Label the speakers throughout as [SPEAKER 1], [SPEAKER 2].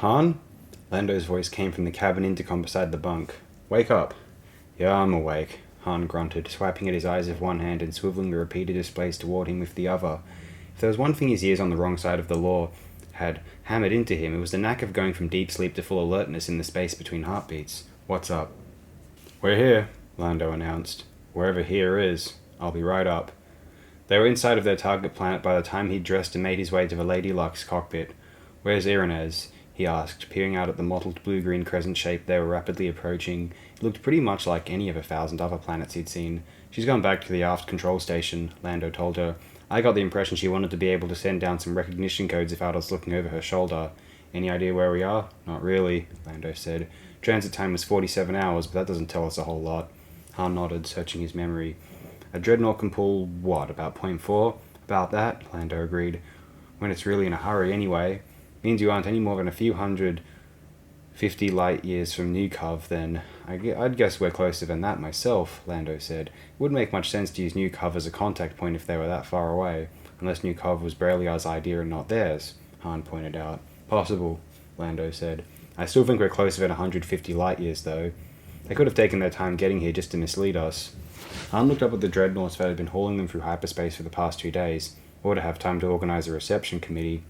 [SPEAKER 1] Han? Lando's voice came from the cabin intercom beside the bunk. Wake up. Yeah, I'm awake, Han grunted, swiping at his eyes with one hand and swiveling the repeater displays toward him with the other. If there was one thing his ears on the wrong side of the law had hammered into him, it was the knack of going from deep sleep to full alertness in the space between heartbeats. What's up? We're here, Lando announced. Wherever here is. I'll be right up. They were inside of their target planet by the time he'd dressed and made his way to the Lady Luck's cockpit. Where's Irenez? He asked, peering out at the mottled blue-green crescent shape they were rapidly approaching. It looked pretty much like any of 1,000 other planets he'd seen. She's gone back to the aft control station, Lando told her. I got the impression she wanted to be able to send down some recognition codes if I was looking over her shoulder. Any idea where we are? Not really, Lando said. Transit time was 47 hours, but that doesn't tell us a whole lot. Han nodded, searching his memory. A dreadnought can pull, what, about 0.4? About that, Lando agreed. When it's really in a hurry, anyway. Means you aren't any more than a few 150 light years from New Cov, then. I'd guess we're closer than that myself, Lando said. It wouldn't make much sense to use New Cov as a contact point if they were that far away, unless New Cov was Berliar's idea and not theirs, Han pointed out. Possible, Lando said. I still think we're closer than 150 light years, though. They could have taken their time getting here just to mislead us. Han looked up at the dreadnoughts that had been hauling them through hyperspace for the past 2 days. Or to have time to organize a reception committee.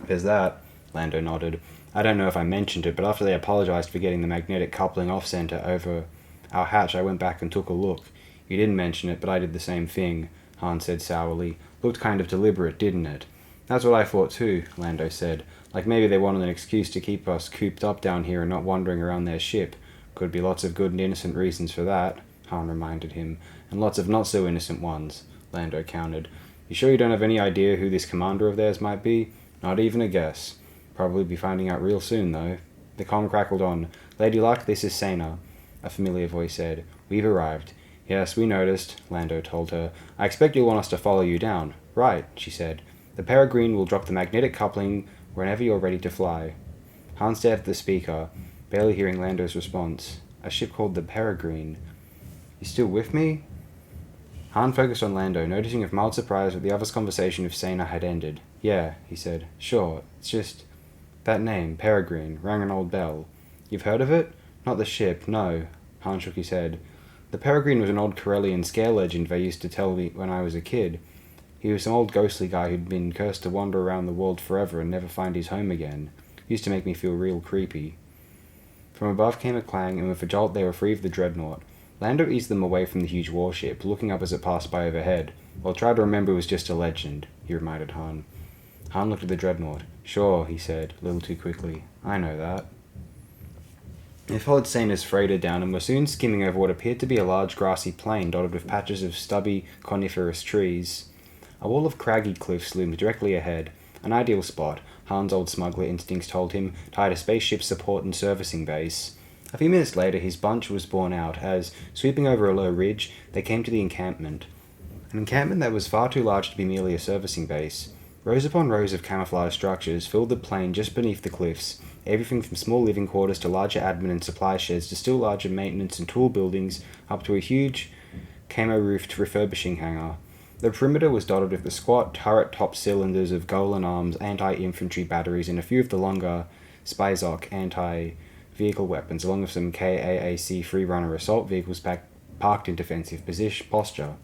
[SPEAKER 1] There's that, Lando nodded. I don't know if I mentioned it, but after they apologized for getting the magnetic coupling off-center over our hatch, I went back and took a look. You didn't mention it, but I did the same thing, Han said sourly. Looked kind of deliberate, didn't it? That's what I thought too, Lando said. Like maybe they wanted an excuse to keep us cooped up down here and not wandering around their ship. Could be lots of good and innocent reasons for that, Han reminded him. And lots of not-so-innocent ones, Lando countered. You sure you don't have any idea who this commander of theirs might be? Not even a guess. Probably be finding out real soon, though. The comm crackled on. Lady Luck, this is Sena, a familiar voice said. We've arrived. Yes, we noticed, Lando told her. I expect you'll want us to follow you down. Right, she said. The Peregrine will drop the magnetic coupling whenever you're ready to fly. Han stared at the speaker, barely hearing Lando's response. A ship called the Peregrine. You still with me? Han focused on Lando, noticing with mild surprise that the other's conversation with Sena had ended. Yeah, he said. Sure, it's just... That name, Peregrine, rang an old bell. You've heard of it? Not the ship, no. Han shook his head. The Peregrine was an old Corellian scare legend they used to tell me when I was a kid. He was some old ghostly guy who'd been cursed to wander around the world forever and never find his home again. Used to make me feel real creepy. From above came a clang, and with a jolt they were free of the dreadnought. Lando eased them away from the huge warship, looking up as it passed by overhead. Well, try to remember it was just a legend, he reminded Han. Han looked at the dreadnought. Sure, he said, a little too quickly. I know that. They followed Sena's freighter down and were soon skimming over what appeared to be a large grassy plain dotted with patches of stubby, coniferous trees. A wall of craggy cliffs loomed directly ahead, an ideal spot, Han's old smuggler instincts told him, tied a spaceship support and servicing base. A few minutes later, his bunch was borne out as, sweeping over a low ridge, they came to the encampment. An encampment that was far too large to be merely a servicing base. Rows upon rows of camouflage structures filled the plain just beneath the cliffs, everything from small living quarters to larger admin and supply sheds to still larger maintenance and tool buildings up to a huge camo-roofed refurbishing hangar. The perimeter was dotted with the squat, turret-topped cylinders of Golan Arms anti-infantry batteries and a few of the longer Spizok anti-vehicle weapons, along with some KAAC free-runner assault vehicles parked in defensive posture.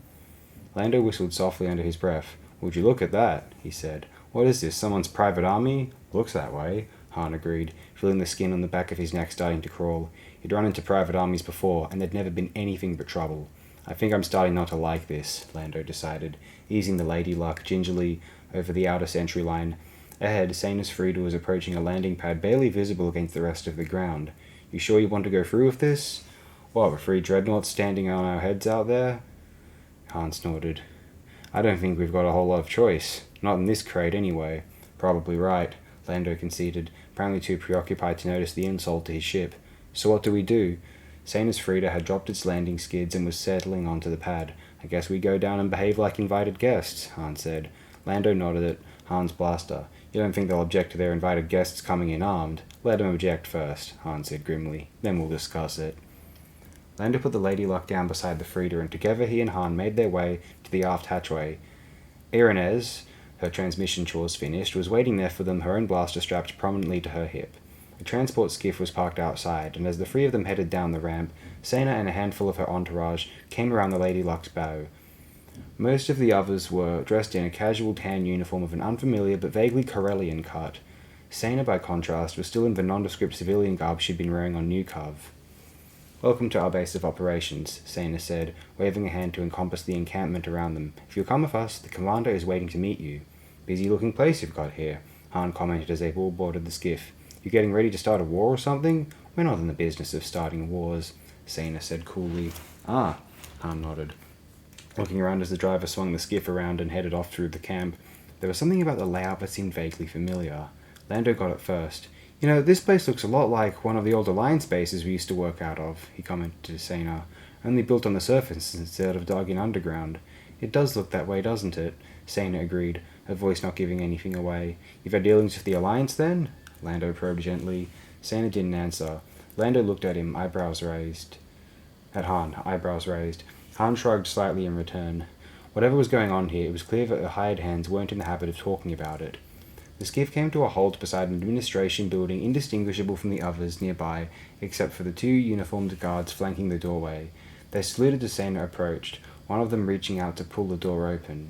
[SPEAKER 1] Lando whistled softly under his breath. Would you look at that, he said. What is this, someone's private army? Looks that way, Han agreed, feeling the skin on the back of his neck starting to crawl. He'd run into private armies before, and there'd never been anything but trouble. I think I'm starting not to like this, Lando decided, easing the Lady Luck gingerly over the outer sentry line. Ahead, Sanus Frieda was approaching a landing pad barely visible against the rest of the ground. You sure you want to go through with this? What, with 3 dreadnoughts standing on our heads out there? Han snorted. I don't think we've got a whole lot of choice. Not in this crate, anyway. Probably right, Lando conceded, apparently too preoccupied to notice the insult to his ship. So what do we do? Sanus Frieda had dropped its landing skids and was settling onto the pad. I guess we go down and behave like invited guests, Han said. Lando nodded at Han's blaster. You don't think they'll object to their invited guests coming in armed? Let them object first, Han said grimly. Then we'll discuss it. Lando put the Lady Luck down beside the Frieda, and together he and Han made their way to the aft hatchway. Irenez, her transmission chores finished, was waiting there for them, her own blaster strapped prominently to her hip. A transport skiff was parked outside, and as the three of them headed down the ramp, Sana and a handful of her entourage came around the Lady Luck's bow. Most of the others were dressed in a casual tan uniform of an unfamiliar but vaguely Corellian cut. Sana, by contrast, was still in the nondescript civilian garb she'd been wearing on New Cove. "Welcome to our base of operations," Sana said, waving a hand to encompass the encampment around them. "If you'll come with us, the commander is waiting to meet you." "Busy-looking place you've got here," Han commented as they all boarded the skiff. "You getting ready to start a war or something?" "We're not in the business of starting wars," Sana said coolly. "Ah," Han nodded, looking around as the driver swung the skiff around and headed off through the camp. There was something about the layout that seemed vaguely familiar. Lando got it first. "You know, this place looks a lot like one of the old Alliance bases we used to work out of," he commented to Sana. "Only built on the surface instead of dug in underground." "It does look that way, doesn't it?" Sana agreed, her voice not giving anything away. "You've had dealings with the Alliance, then?" Lando probed gently. Sana didn't answer. Lando looked at him, eyebrows raised. At Han, eyebrows raised. Han shrugged slightly in return. Whatever was going on here, it was clear that the hired hands weren't in the habit of talking about it. The skiff came to a halt beside an administration building indistinguishable from the others nearby, except for the two uniformed guards flanking the doorway. They saluted as Sana approached, one of them reaching over to pull the door open.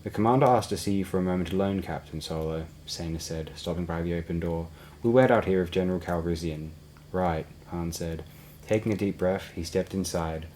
[SPEAKER 1] "The commander asked to see you for a moment alone, Captain Solo," Sana said, stopping by the open door. "We'll wait out here with General Calrissian." "Right," Han said. Taking a deep breath, he stepped inside.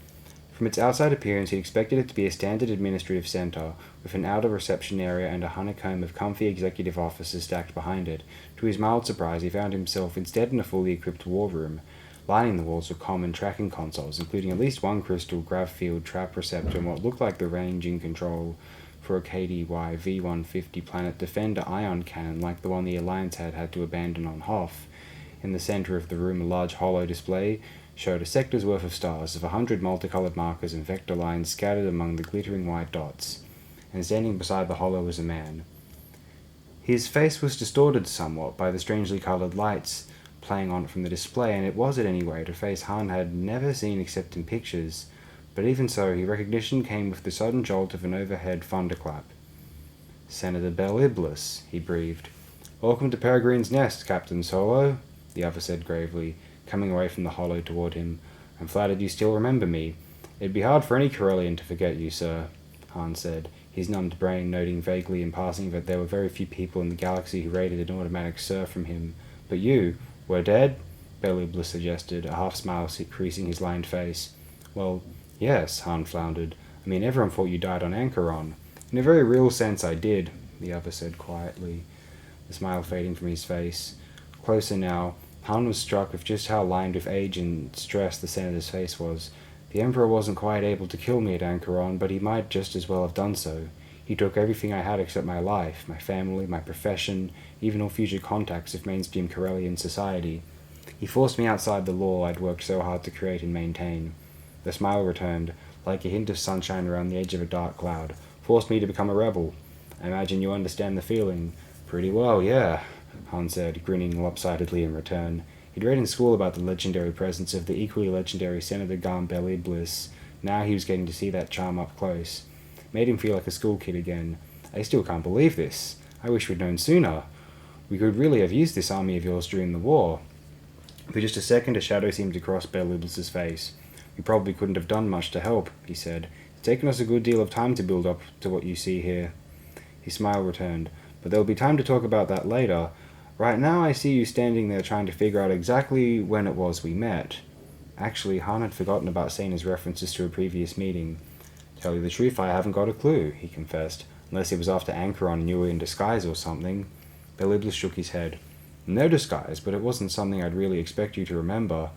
[SPEAKER 1] From its outside appearance, he expected it to be a standard administrative center, with an outer reception area and a honeycomb of comfy executive offices stacked behind it. To his mild surprise, he found himself instead in a fully equipped war room. Lining the walls were common tracking consoles, including at least one crystal grav-field trap receptor and what looked like the ranging control for a KDY V-150 Planet Defender ion cannon like the one the Alliance had to abandon on Hoth. In the center of the room, a large holo display showed a sector's worth of stars of 100 multicolored markers and vector lines scattered among the glittering white dots. And standing beside the holo was a man. His face was distorted somewhat by the strangely colored lights playing on it from the display, and it was, at any rate, a face Han had never seen except in pictures. But even so, his recognition came with the sudden jolt of an overhead thunderclap. "Senator Bell Iblis," he breathed. "Welcome to Peregrine's Nest, Captain Solo," the other said gravely, coming away from the holo toward him. "I'm flattered you still remember me. It'd be hard for any Corellian to forget you, sir," Han said, his numbed brain noting vaguely in passing that there were very few people in the galaxy who rated an automatic sir from him. "But you were dead?" Bell Iblis suggested, a half-smile creasing his lined face. "Well, yes," Han floundered. "I mean, everyone thought you died on Anchoron." "In a very real sense, I did," the other said quietly, the smile fading from his face. Closer now, Han was struck with just how lined with age and stress the senator's face was. "The Emperor wasn't quite able to kill me at Anchoron, but he might just as well have done so. He took everything I had except my life, my family, my profession, even all future contacts of mainstream Corellian society. He forced me outside the law I'd worked so hard to create and maintain." The smile returned, like a hint of sunshine around the edge of a dark cloud. "Forced me to become a rebel. I imagine you understand the feeling." "Pretty well, yeah," Han said, grinning lopsidedly in return. He'd read in school about the legendary presence of the equally legendary Senator Garm Bell Iblis. Now he was getting to see that charm up close. It made him feel like a school kid again. "I still can't believe this. I wish we'd known sooner. We could really have used this army of yours during the war." For just a second, a shadow seemed to cross Bell Iblis's face. "We probably couldn't have done much to help," he said. "It's taken us a good deal of time to build up to what you see here." His smile returned. "But there'll be time to talk about that later. Right now I see you standing there trying to figure out exactly when it was we met." Actually, Han had forgotten about Sana's references to a previous meeting. "Tell you the truth, I haven't got a clue," he confessed. "Unless it was after Anchoron and you were in disguise or something." Bell Iblis shook his head. "No disguise, but it wasn't something I'd really expect you to remember.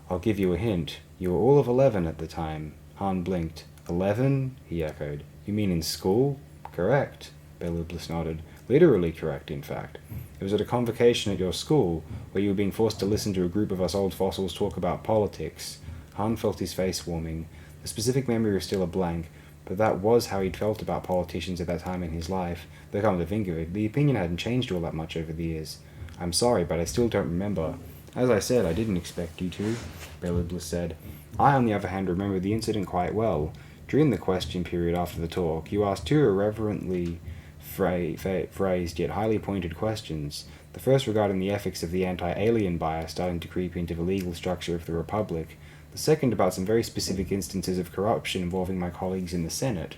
[SPEAKER 1] I'll give you a hint. You were all of 11 at the time." Han blinked. 11? He echoed. "You mean in school?" "Correct," Bell Iblis nodded. "Literally correct, in fact. It was at a convocation at your school, where you were being forced to listen to a group of us old fossils talk about politics." Han felt his face warming. The specific memory was still a blank, but that was how he'd felt about politicians at that time in his life. Though come to think of it, the opinion hadn't changed all that much over the years. "I'm sorry, but I still don't remember." "As I said, I didn't expect you to," Bell Iblis said. "I, on the other hand, remember the incident quite well. During the question period after the talk, you asked two irreverently phrased yet highly pointed questions. The first regarding the ethics of the anti-alien bias starting to creep into the legal structure of the Republic. The second about some very specific instances of corruption involving my colleagues in the Senate.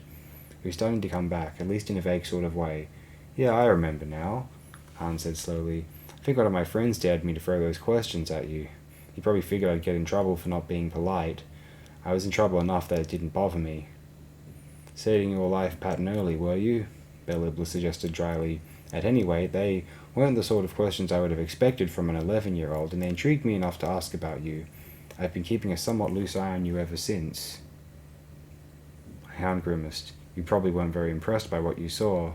[SPEAKER 1] He was starting to come back, at least in a vague sort of way. Yeah, I remember now, Han said slowly. I think one of my friends dared me to throw those questions at you. He probably figured I'd get in trouble for not being polite. I was in trouble enough that it didn't bother me. Setting your life pattern early, were you? Belibla suggested dryly. At any rate, they weren't the sort of questions I would have expected from an 11-year-old, and they intrigued me enough to ask about you. I've been keeping a somewhat loose eye on you ever since. Han grimaced. You probably weren't very impressed by what you saw.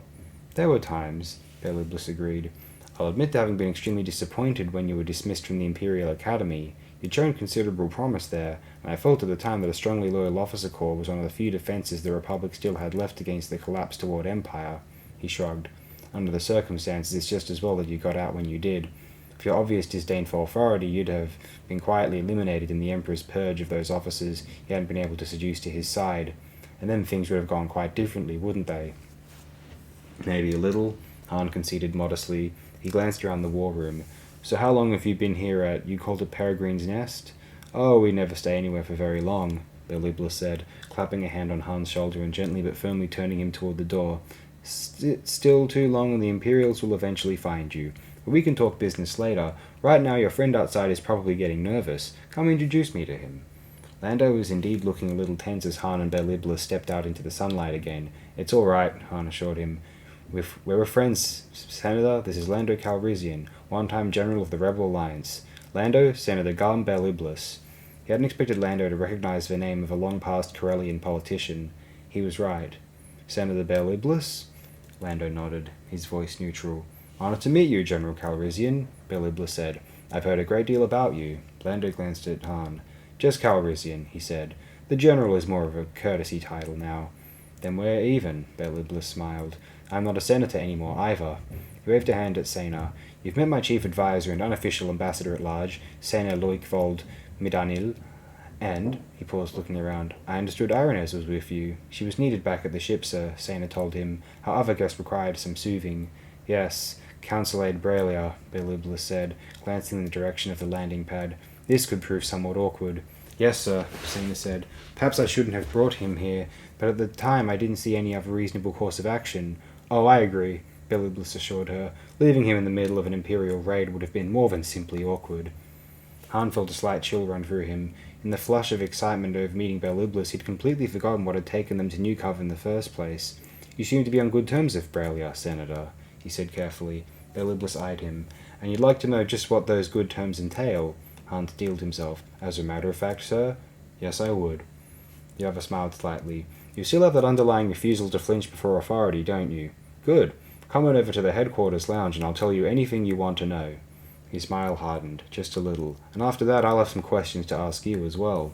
[SPEAKER 1] There were times, Beliblis agreed. I'll admit to having been extremely disappointed when you were dismissed from the Imperial Academy. You'd shown considerable promise there, and I felt at the time that a strongly loyal officer corps was one of the few defences the Republic still had left against the collapse toward Empire. He shrugged. Under the circumstances, it's just as well that you got out when you did. For your obvious disdain for authority, you'd have been quietly eliminated in the Emperor's purge of those officers he hadn't been able to seduce to his side. And then things would have gone quite differently, wouldn't they? Maybe a little, Han conceded modestly. He glanced around the war room. So how long have you been here at, you called it Peregrine's Nest? Oh, we never stay anywhere for very long, Belibla said, clapping a hand on Han's shoulder and gently but firmly turning him toward the door. Still too long and the Imperials will eventually find you. But we can talk business later. Right now your friend outside is probably getting nervous. Come introduce me to him. Lando was indeed looking a little tense as Han and Belibla stepped out into the sunlight again. It's all right, Han assured him. We're friends, Senator. This is Lando Calrissian, one-time General of the Rebel Alliance. Lando, Senator Garm Beliblis. He hadn't expected Lando to recognize the name of a long-past Corellian politician. He was right. Senator Beliblis? Lando nodded, his voice neutral. Honored to meet you, General Calrissian, Beliblis said. I've heard a great deal about you. Lando glanced at Han. Just Calrissian, he said. The General is more of a courtesy title now. Then we're even, Beliblis smiled. I'm not a senator anymore, either. He waved a hand at Sena. You've met my chief advisor and unofficial ambassador-at-large, Sena Loikvold Midanil, and, he paused looking around, I understood Irenes was with you. She was needed back at the ship, sir, Sena told him. Her other guest required some soothing. Yes, Council Aide Bralia, Beliblis said, glancing in the direction of the landing pad. This could prove somewhat awkward. Yes, sir, Sena said. Perhaps I shouldn't have brought him here, but at the time I didn't see any other reasonable course of action. Oh, I agree, Beliblis assured her. Leaving him in the middle of an Imperial raid would have been more than simply awkward. Han felt a slight chill run through him. In the flush of excitement over meeting Beliblis, he'd completely forgotten what had taken them to Newcover in the first place. You seem to be on good terms with Bralia, Senator, he said carefully. Beliblis eyed him. And you'd like to know just what those good terms entail? Han steeled himself. As a matter of fact, sir? Yes, I would. The other smiled slightly. You still have that underlying refusal to flinch before authority, don't you? Good. Come on over to the headquarters lounge and I'll tell you anything you want to know. His smile hardened, just a little, and after that I'll have some questions to ask you as well.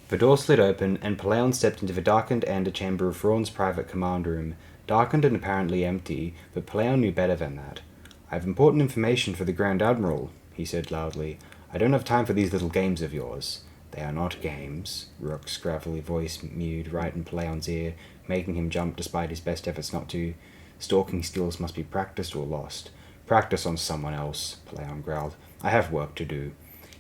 [SPEAKER 1] The door slid open, and Palaon stepped into the darkened antechamber of Thrawn's private command room, darkened and apparently empty, but Palaon knew better than that. I have important information for the Grand Admiral, he said loudly. I don't have time for these little games of yours. They are not games, Rook's gravelly voice mewed right in Palaon's ear, making him jump despite his best efforts not to. Stalking skills must be practiced or lost. Practice on someone else, Palaon growled. I have work to do.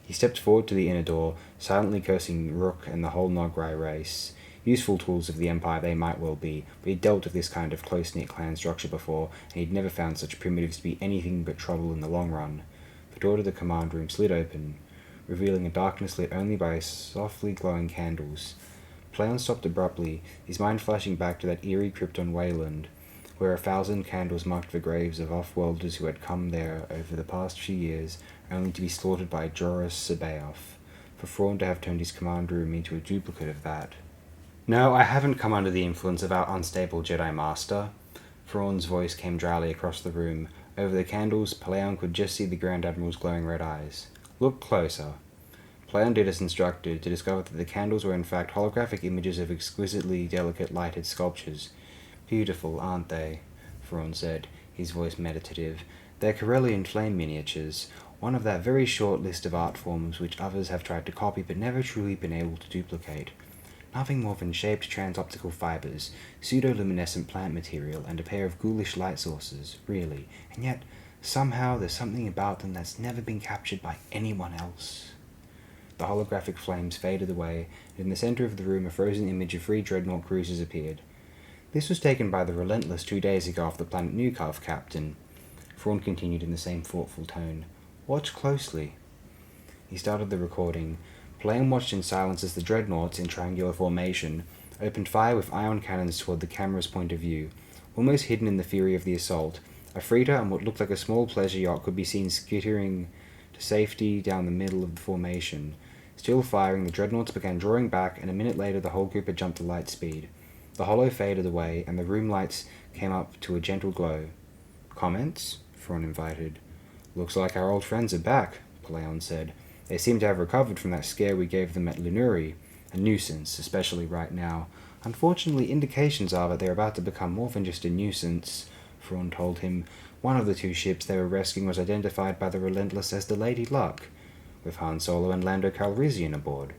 [SPEAKER 1] He stepped forward to the inner door, silently cursing Rook and the whole Nograi race. Useful tools of the Empire they might well be, but he'd dealt with this kind of close-knit clan structure before, and he'd never found such primitives to be anything but trouble in the long run. The door to the command room slid open, revealing a darkness lit only by softly glowing candles. Palaon stopped abruptly, his mind flashing back to that eerie crypt on Wayland, where 1,000 candles marked the graves of off-worlders who had come there over the past few years, only to be slaughtered by Joruus C'baoth, for Thrawn to have turned his command room into a duplicate of that. No, I haven't come under the influence of our unstable Jedi Master. Thrawn's voice came dryly across the room. Over the candles, Palaon could just see the Grand Admiral's glowing red eyes. Look closer. Palaon did as instructed, to discover that the candles were in fact holographic images of exquisitely delicate lighted sculptures. Beautiful, aren't they? Thrawn said, his voice meditative. They're Corellian flame miniatures, one of that very short list of art forms which others have tried to copy but never truly been able to duplicate. Nothing more than shaped transoptical fibers, pseudo-luminescent plant material, and a pair of ghoulish light sources, really. And yet, somehow, there's something about them that's never been captured by anyone else. The holographic flames faded away, and in the center of the room a frozen image of 3 dreadnought cruisers appeared. This was taken by the Relentless 2 days ago off the planet Newcov, Captain. Thrawn continued in the same thoughtful tone. Watch closely. He started the recording. Palaeon watched in silence as the dreadnoughts, in triangular formation, opened fire with ion cannons toward the camera's point of view. Almost hidden in the fury of the assault, a freighter and what looked like a small pleasure yacht could be seen skittering to safety down the middle of the formation. Still firing, the dreadnoughts began drawing back, and a minute later the whole group had jumped to light speed. The holo faded away, and the room lights came up to a gentle glow. Comments? Thrawn invited. Looks like our old friends are back, Palaeon said. They seem to have recovered from that scare we gave them at Lunuri. A nuisance, especially right now. Unfortunately, indications are that they're about to become more than just a nuisance, Thrawn told him. One of the 2 ships they were rescuing was identified by the Relentless as the Lady Luck, with Han Solo and Lando Calrissian aboard.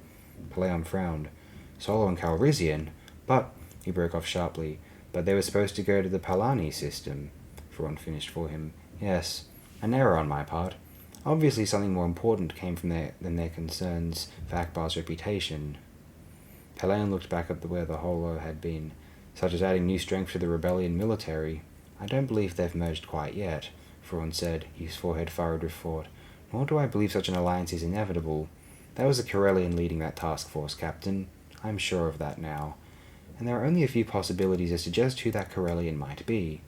[SPEAKER 1] Palaeon frowned. Solo and Calrissian? But, he broke off sharply, but they were supposed to go to the Palani system. Thrawn finished for him. Yes, an error on my part. Obviously something more important came from than their concerns for Akbar's reputation. Palaeon looked back at where the holo had been, such as adding new strength to the rebellion military. I don't believe they've merged quite yet, Thrawn said, his forehead furrowed with thought. Nor do I believe such an alliance is inevitable. That was a Corellian leading that task force, Captain. I'm sure of that now. And there are only a few possibilities to suggest who that Corellian might be.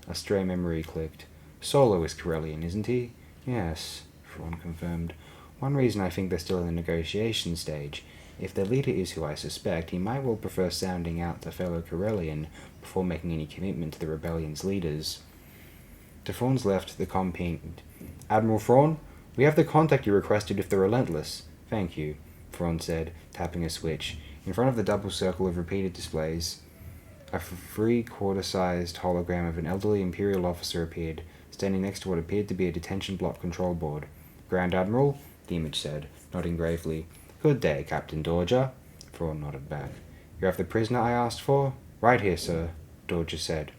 [SPEAKER 1] A stray memory clicked. Solo is Corellian, isn't he? Yes, Thrawn confirmed. One reason I think they're still in the negotiation stage. If their leader is who I suspect, he might well prefer sounding out the fellow Corellian before making any commitment to the rebellion's leaders. To Thrawn's left, the comm pinged. Admiral Thrawn, we have the contact you requested with the Relentless. Thank you, Thrawn said, tapping a switch. In front of the double circle of repeated displays, a 3/4-sized hologram of an elderly Imperial officer appeared, standing next to what appeared to be a detention block control board. Grand Admiral, the image said, nodding gravely. Good day, Captain Dorja. Thrawn nodded back. You have the prisoner I asked for? Right here, sir, Dorja said.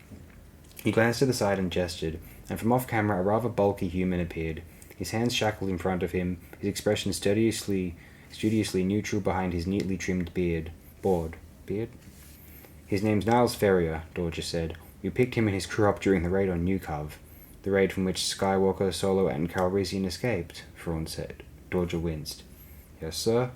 [SPEAKER 1] He glanced to the side and gestured, and from off-camera a rather bulky human appeared, his hands shackled in front of him, his expression studiously neutral behind his neatly trimmed beard. Beard? His name's Niles Ferrier, Dorja said. We picked him and his crew up during the raid on Newcov. The raid from which Skywalker, Solo, and Calrissian escaped, Thrawn said. Dorja winced. Yes, sir?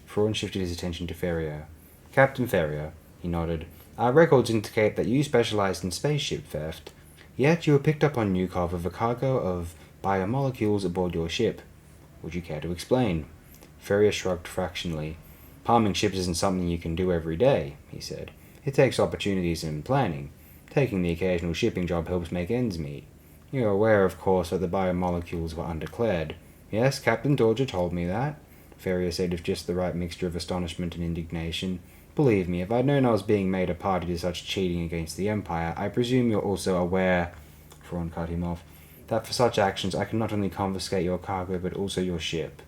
[SPEAKER 1] Thrawn shifted his attention to Ferrier. Captain Ferrier, he nodded. Our records indicate that you specialized in spaceship theft, yet you were picked up on Newcov with a cargo of biomolecules aboard your ship. Would you care to explain? Ferrier shrugged fractionally. Palming ships isn't something you can do every day, he said. It takes opportunities and planning. Taking the occasional shipping job helps make ends meet. You're aware, of course, that the biomolecules were undeclared. Yes, Captain Dorja told me that, Ferrier said with just the right mixture of astonishment and indignation. Believe me, if I'd known I was being made a party to such cheating against the Empire, I presume you're also aware, Thrawn cut him off, that for such actions I can not only confiscate your cargo, but also your ship.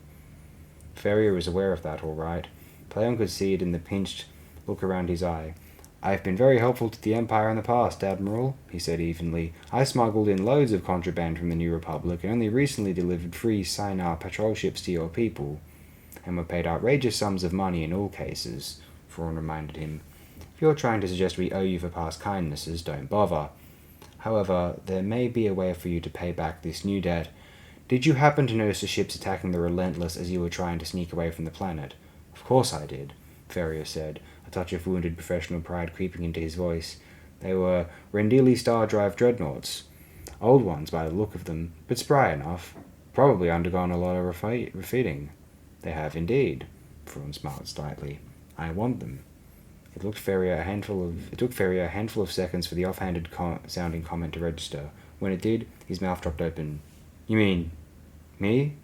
[SPEAKER 1] Ferrier was aware of that, all right. Palaeon could see it in the pinched look around his eye. I've been very helpful to the Empire in the past, Admiral, he said evenly. I smuggled in loads of contraband from the New Republic, and only recently delivered 3 Sinar patrol ships to your people, and were paid outrageous sums of money in all cases, Thrawn reminded him. If you're trying to suggest we owe you for past kindnesses, don't bother. However, there may be a way for you to pay back this new debt. Did you happen to notice the ships attacking the Relentless as you were trying to sneak away from the planet? Of course I did, Ferrier said, a touch of wounded professional pride creeping into his voice. They were Rendili Star Drive dreadnoughts. Old ones by the look of them, but spry enough. Probably undergone a lot of refitting. They have indeed, Thrawn smiled slightly. I want them. It took Ferrier a handful of seconds for the offhanded sounding comment to register. When it did, his mouth dropped open. You mean me?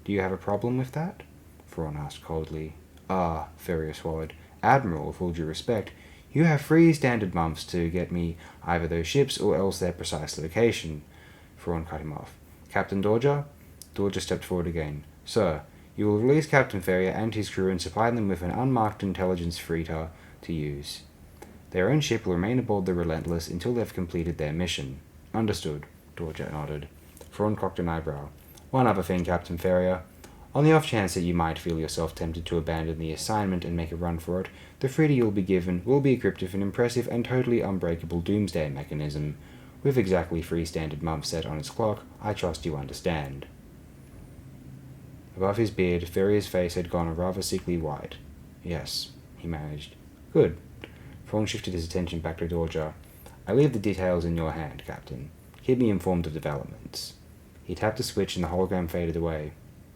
[SPEAKER 1] Do you have a problem with that? Thrawn asked coldly. Ah, Ferrier swallowed. Admiral, with all due respect, you have 3 standard months to get me either those ships or else their precise location. Thrawn cut him off. Captain Dorja? Dorja stepped forward again. Sir, You will release Captain Ferrier and his crew and supply them with an unmarked intelligence freighter to use. Their own ship will remain aboard the Relentless until they've completed their mission. Understood, Dorjet nodded. Thrawn cocked an eyebrow. One other thing, Captain Ferrier. On the off chance that you might feel yourself tempted to abandon the assignment and make a run for it, the freighter you'll be given will be equipped with an impressive and totally unbreakable doomsday mechanism. With exactly 3 standard months set on its clock, I trust you understand. Above his beard, Ferrier's face had gone a rather sickly white. Yes, he managed. Good. Thrawn shifted his attention back to Dorja. I leave the details in your hand, Captain. Keep me informed of developments. He tapped a switch and the hologram faded away.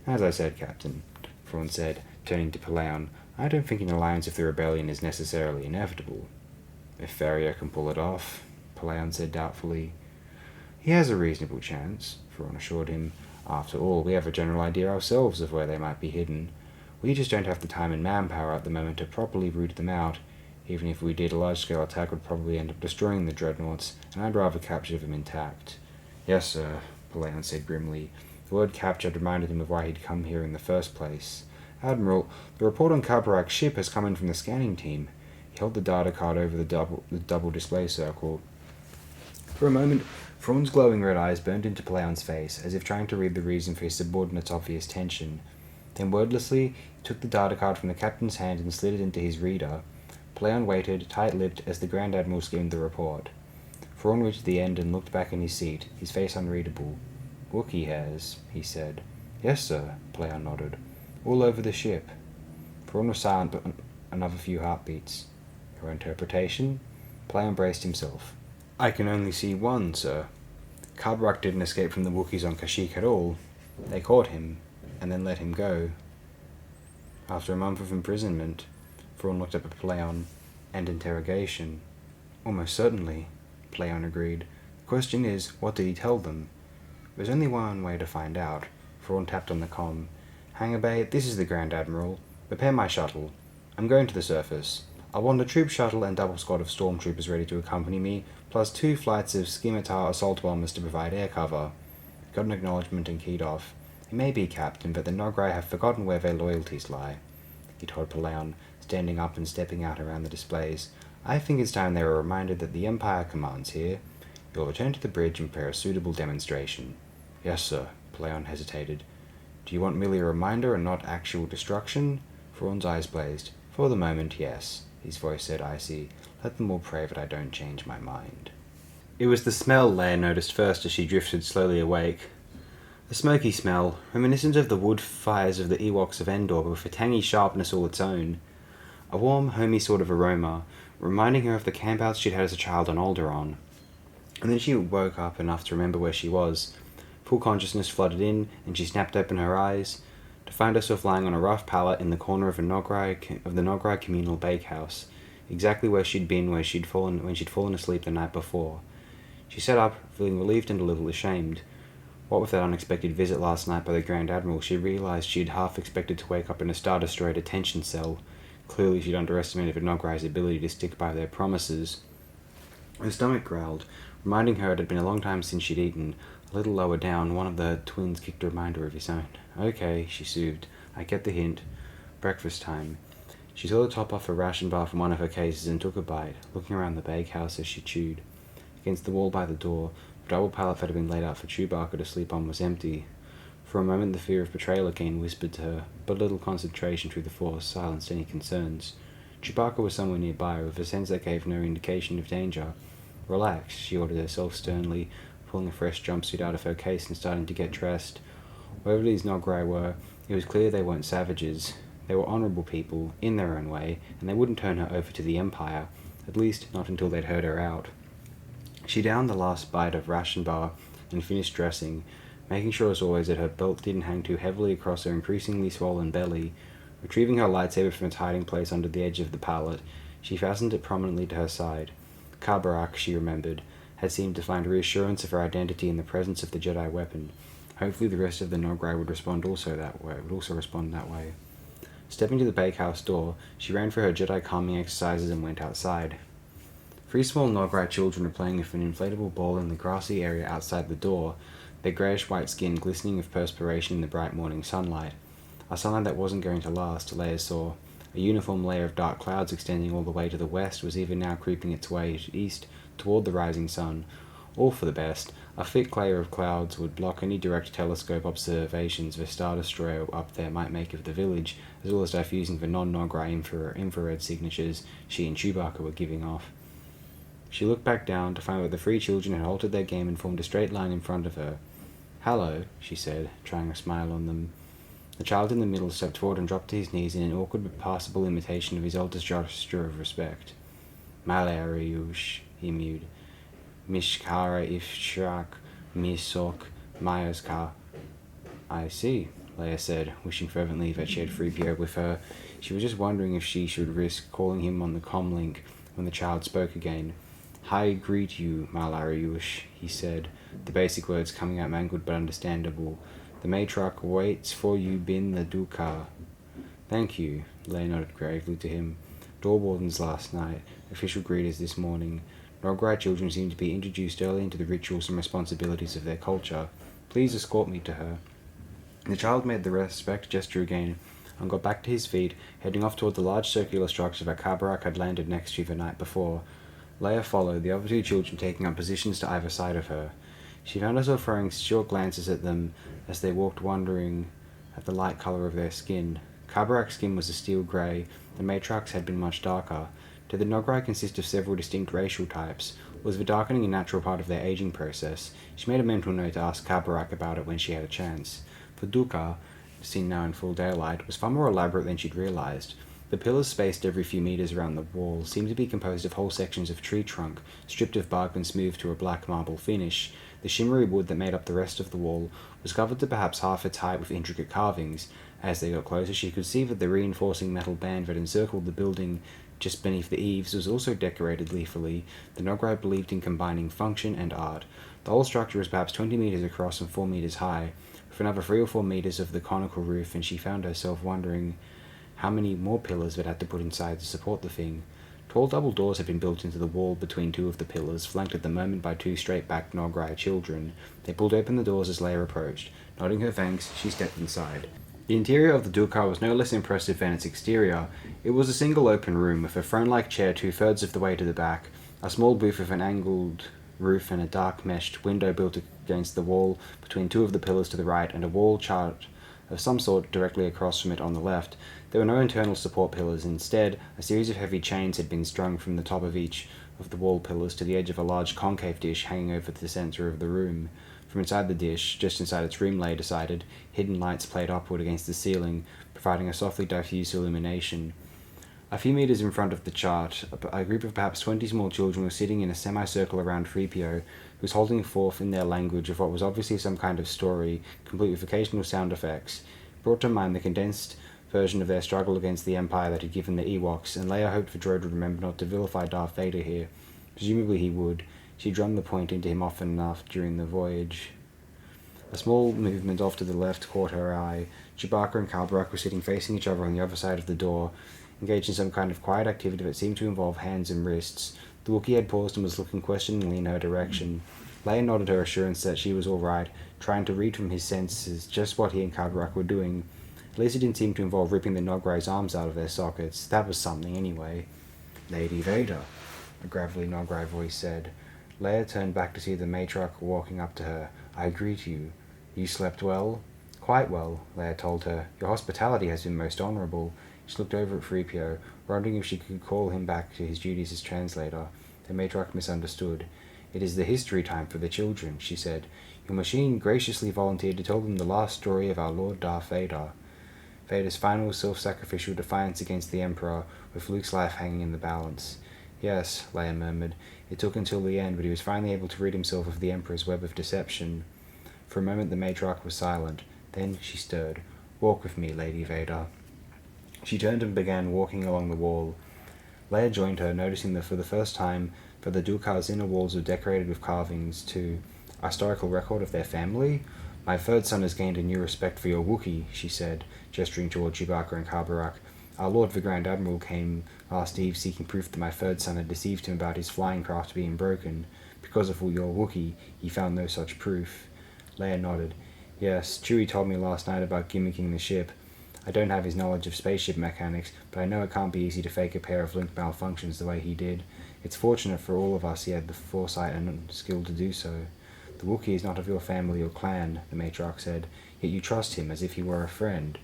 [SPEAKER 1] As I said, Captain, Thrawn said, turning to Palaon, I don't think an alliance with the rebellion is necessarily inevitable. If Ferrier can pull it off, Palaon said doubtfully. He has a reasonable chance, Thrawn assured him. After all, we have a general idea ourselves of where they might be hidden. We just don't have the time and manpower at the moment to properly root them out. Even if we did, a large-scale attack would probably end up destroying the dreadnoughts, and I'd rather capture them intact. Yes, sir, Palaon said grimly. The word captured reminded him of why he'd come here in the first place. Admiral, the report on Carburak's ship has come in from the scanning team. He held the data card over the double display circle. For a moment, Thrawn's glowing red eyes burned into Palaon's face, as if trying to read the reason for his subordinate's obvious tension. Then wordlessly, he took the data card from the captain's hand and slid it into his reader. Palaon waited, tight-lipped, as the Grand Admiral skimmed the report. Thrawn reached the end and looked back in his seat, his face unreadable. Wookiee hairs, he said. Yes, sir, Palaon nodded. All over the ship. Thrawn was silent but another few heartbeats. Your interpretation? Palaon braced himself. I can only see one, sir. Carburak didn't escape from the Wookiees on Kashyyyk at all. They caught him, and then let him go. After a month of imprisonment, Thrawn looked up at Palaon, and interrogation. Almost certainly, Palaon agreed. The question is, what did he tell them? There's only one way to find out. Thrawn tapped on the comm. Hangar Bay, this is the Grand Admiral. Prepare my shuttle. I'm going to the surface. I want a troop shuttle and double squad of stormtroopers ready to accompany me, plus 2 flights of scimitar assault bombers to provide air cover. He got an acknowledgement and keyed off. It may be, Captain, but the Nograi have forgotten where their loyalties lie, he told Palaon, standing up and stepping out around the displays. I think it's time they were reminded that the Empire commands here. You'll return to the bridge and prepare a suitable demonstration. Yes, sir, Palaon hesitated. Do you want merely a reminder and not actual destruction? Thrawn's eyes blazed. For the moment, yes, his voice said icy. Let them all pray that I don't change my mind. It was the smell Leia noticed first as she drifted slowly awake. A smoky smell, reminiscent of the wood fires of the Ewoks of Endor, but with a tangy sharpness all its own. A warm, homey sort of aroma, reminding her of the campouts she'd had as a child on Alderaan. And then she woke up enough to remember where she was. Full consciousness flooded in, and she snapped open her eyes, to find herself lying on a rough pallet in the corner of the Nograi communal bakehouse, exactly where she'd been when she'd fallen asleep the night before. She sat up, feeling relieved and a little ashamed. What with that unexpected visit last night by the Grand Admiral, she realized she'd half expected to wake up in a Star Destroyer detention cell. Clearly she'd underestimated the Nograi's ability to stick by their promises. Her stomach growled, reminding her it had been a long time since she'd eaten. A little lower down, one of the twins kicked a reminder of his own. Okay, she soothed. I get the hint. Breakfast time. She saw the top off a ration bar from one of her cases and took a bite, looking around the bakehouse as she chewed. Against the wall by the door, the double pallet that had been laid out for Chewbacca to sleep on was empty. For a moment the fear of betrayal again whispered to her, but a little concentration through the Force silenced any concerns. Chewbacca was somewhere nearby, with a sense that gave no indication of danger. Relax, she ordered herself sternly, pulling a fresh jumpsuit out of her case and starting to get dressed. Whoever these Nograi were, it was clear they weren't savages. They were honourable people, in their own way, and they wouldn't turn her over to the Empire, at least not until they'd heard her out. She downed the last bite of ration bar and finished dressing, making sure as always that her belt didn't hang too heavily across her increasingly swollen belly. Retrieving her lightsaber from its hiding place under the edge of the pallet, she fastened it prominently to her side. Carburak, she remembered, had seemed to find reassurance of her identity in the presence of the Jedi weapon. Hopefully the rest of the Nograi would also respond that way. Stepping to the bakehouse door, she ran for her Jedi calming exercises and went outside. 3 small Nograi children were playing with an inflatable ball in the grassy area outside the door, their greyish-white skin glistening with perspiration in the bright morning sunlight. A sunlight that wasn't going to last, Leia saw. A uniform layer of dark clouds extending all the way to the west was even now creeping its way east toward the rising sun. All for the best. A thick layer of clouds would block any direct telescope observations the Star Destroyer up there might make of the village, as well as diffusing the non-Noghra infrared signatures she and Chewbacca were giving off. She looked back down to find that the three children had halted their game and formed a straight line in front of her. "Hello," she said, trying a smile on them. The child in the middle stepped forward and dropped to his knees in an awkward but passable imitation of his eldest gesture of respect. "Malariush," he mewed. "Mishkara ifshrak misok mayaska." "I see," Leia said, wishing fervently that she had 3PO with her. She was just wondering if she should risk calling him on the comlink when the child spoke again. "I greet you, Malariush," he said, the basic words coming out mangled but understandable. "The matriarch waits for you bin the Duka." "Thank you," Leia nodded gravely to him. "Door wardens last night, official greeters this morning. Noghra children seem to be introduced early into the rituals and responsibilities of their culture. Please escort me to her." The child made the respect gesture again and got back to his feet, heading off toward the large circular structure that Kabarak had landed next to the night before. Leia followed, the other two children taking up positions to either side of her. She found herself throwing short glances at them as they walked, wondering at the light color of their skin. Kabarak's skin was a steel grey, the matriarch's had been much darker. Did the Noghra consist of several distinct racial types? Was the darkening a natural part of their aging process? She made a mental note to ask Kabarak about it when she had a chance. The Duka, seen now in full daylight, was far more elaborate than she'd realized. The pillars spaced every few meters around the wall seemed to be composed of whole sections of tree trunk, stripped of bark and smoothed to a black marble finish. The shimmery wood that made up the rest of the wall was covered to perhaps half its height with intricate carvings. As they got closer, she could see that the reinforcing metal band that encircled the building just beneath the eaves was also decorated leafily. The Noghra believed in combining function and art. The whole structure was perhaps 20 meters across and 4 meters high, with another 3 or 4 meters of the conical roof, and she found herself wondering how many more pillars they'd had to put inside to support the thing. Tall double doors had been built into the wall between two of the pillars, flanked at the moment by two straight-backed Noghra children. They pulled open the doors as Leia approached. Nodding her thanks, she stepped inside. The interior of the Dukat was no less impressive than its exterior. It was a single open room, with a throne-like chair 2/3 of the way to the back, a small booth with an angled roof and a dark meshed window built against the wall between two of the pillars to the right, and a wall chart of some sort directly across from it on the left. There were no internal support pillars. Instead, a series of heavy chains had been strung from the top of each of the wall pillars to the edge of a large concave dish hanging over the center of the room. From inside the dish, just inside its room, Leia decided, hidden lights played upward against the ceiling, providing a softly diffuse illumination. A few meters in front of the chart, a group of perhaps 20 small children were sitting in a semicircle around 3PO, who was holding forth in their language of what was obviously some kind of story, complete with occasional sound effects. It brought to mind the condensed version of their struggle against the Empire that had given the Ewoks, and Leia hoped the droid would remember not to vilify Darth Vader here. Presumably he would. She drummed the point into him often enough during the voyage. A small movement off to the left caught her eye. Chewbacca and Kalbarak were sitting facing each other on the other side of the door, engaged in some kind of quiet activity that seemed to involve hands and wrists. The Wookiee had paused and was looking questioningly in her direction. Leia nodded her assurance that she was all right, trying to read from his senses just what he and Kalbarak were doing. At least it didn't seem to involve ripping the Noghra's arms out of their sockets. That was something, anyway. "Lady Vader," a gravelly Noghra voice said. Leia turned back to see the matriarch walking up to her. "I greet you. You slept well?" "Quite well," Leia told her. "Your hospitality has been most honorable." She looked over at 3PO, wondering if she could call him back to his duties as translator. The matriarch misunderstood. "It is the history time for the children," she said. "Your machine graciously volunteered to tell them the last story of our Lord Darth Vader. Vader's final self-sacrificial defiance against the Emperor, with Luke's life hanging in the balance." "Yes," Leia murmured. "It took until the end, but he was finally able to rid himself of the Emperor's web of deception." For a moment the matriarch was silent. Then she stirred. "Walk with me, Lady Vader." She turned and began walking along the wall. Leia joined her, noticing that for the first time that the Dukat's inner walls were decorated with carvings to a historical record of their family. "My third son has gained a new respect for your Wookiee," she said, gesturing toward Chewbacca and Kalbarak. "Our Lord the Grand Admiral came last eve seeking proof that my third son had deceived him about his flying craft being broken. Because of your Wookiee, he found no such proof." Leia nodded. "Yes, Chewie told me last night about gimmicking the ship. I don't have his knowledge of spaceship mechanics, but I know it can't be easy to fake a pair of link malfunctions the way he did. It's fortunate for all of us he had the foresight and skill to do so. The Wookiee is not of your family or clan, the matriarch said, yet you trust him as if he were a friend.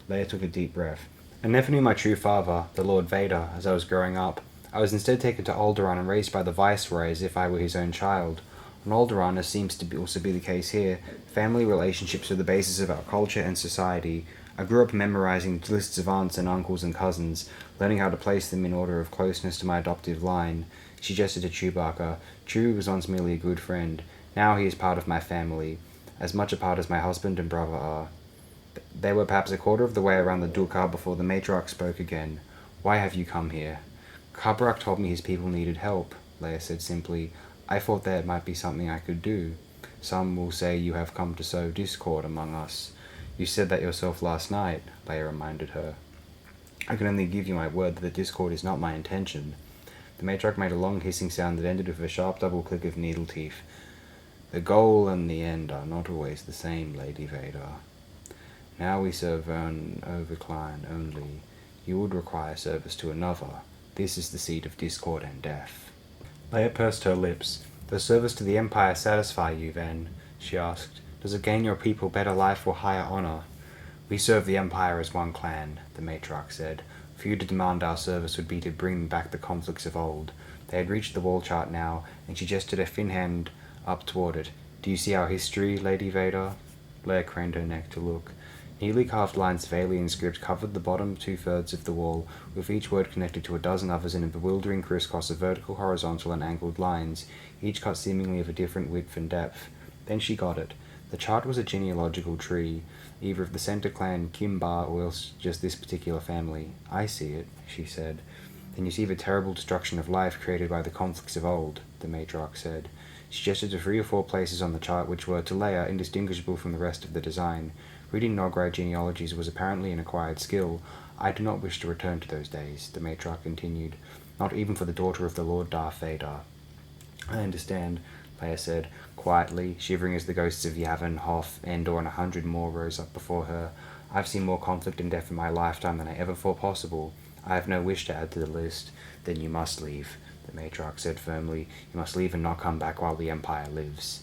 [SPEAKER 1] Leia took a deep breath. I never knew my true father, the Lord Vader, as I was growing up. I was instead taken to Alderaan and raised by the Viceroy as if I were his own child. On Alderaan, as seems to also be the case here, family relationships are the basis of our culture and society. I grew up memorizing lists of aunts and uncles and cousins, learning how to place them in order of closeness to my adoptive line. She gestured to Chewbacca. Chewie was once merely a good friend. Now he is part of my family, as much a part as my husband and brother are. They were perhaps a quarter of the way around the Dulcar before the matriarch spoke again. Why have you come here? Kabrak told me his people needed help, Leia said simply. I thought there might be something I could do. Some will say you have come to sow discord among us. You said that yourself last night, Leia reminded her. I can only give you my word that the discord is not my intention. The matriarch made a long hissing sound that ended with a sharp double click of needle teeth. The goal and the end are not always the same, Lady Vader. Now we serve an overcline only. You would require service to another. This is the seed of discord and death. Leia pursed her lips. Does service to the Empire satisfy you, then? She asked. Does it gain your people better life or higher honor? We serve the Empire as one clan, the matriarch said. For you to demand our service would be to bring back the conflicts of old. They had reached the wall chart now, and she gestured a thin hand up toward it. Do you see our history, Lady Vader? Leia craned her neck to look. Neatly carved lines of alien script covered the bottom 2/3 of the wall, with each word connected to a dozen others in a bewildering crisscross of vertical, horizontal, and angled lines, each cut seemingly of a different width and depth. Then she got it. The chart was a genealogical tree, either of the center clan Kimbar or else just this particular family. I see it, she said. Then you see the terrible destruction of life created by the conflicts of old, the matriarch said. She gestured to 3 or 4 places on the chart which were, to Leia, indistinguishable from the rest of the design. Reading Noghri genealogies was apparently an acquired skill. I do not wish to return to those days, the matriarch continued, not even for the daughter of the Lord Darth Vader. I understand, Leia said, quietly, shivering as the ghosts of Yavin, Hoth, Endor, and 100 more rose up before her. I've seen more conflict and death in my lifetime than I ever thought possible. I have no wish to add to the list. Then you must leave, the matriarch said firmly. You must leave and not come back while the Empire lives.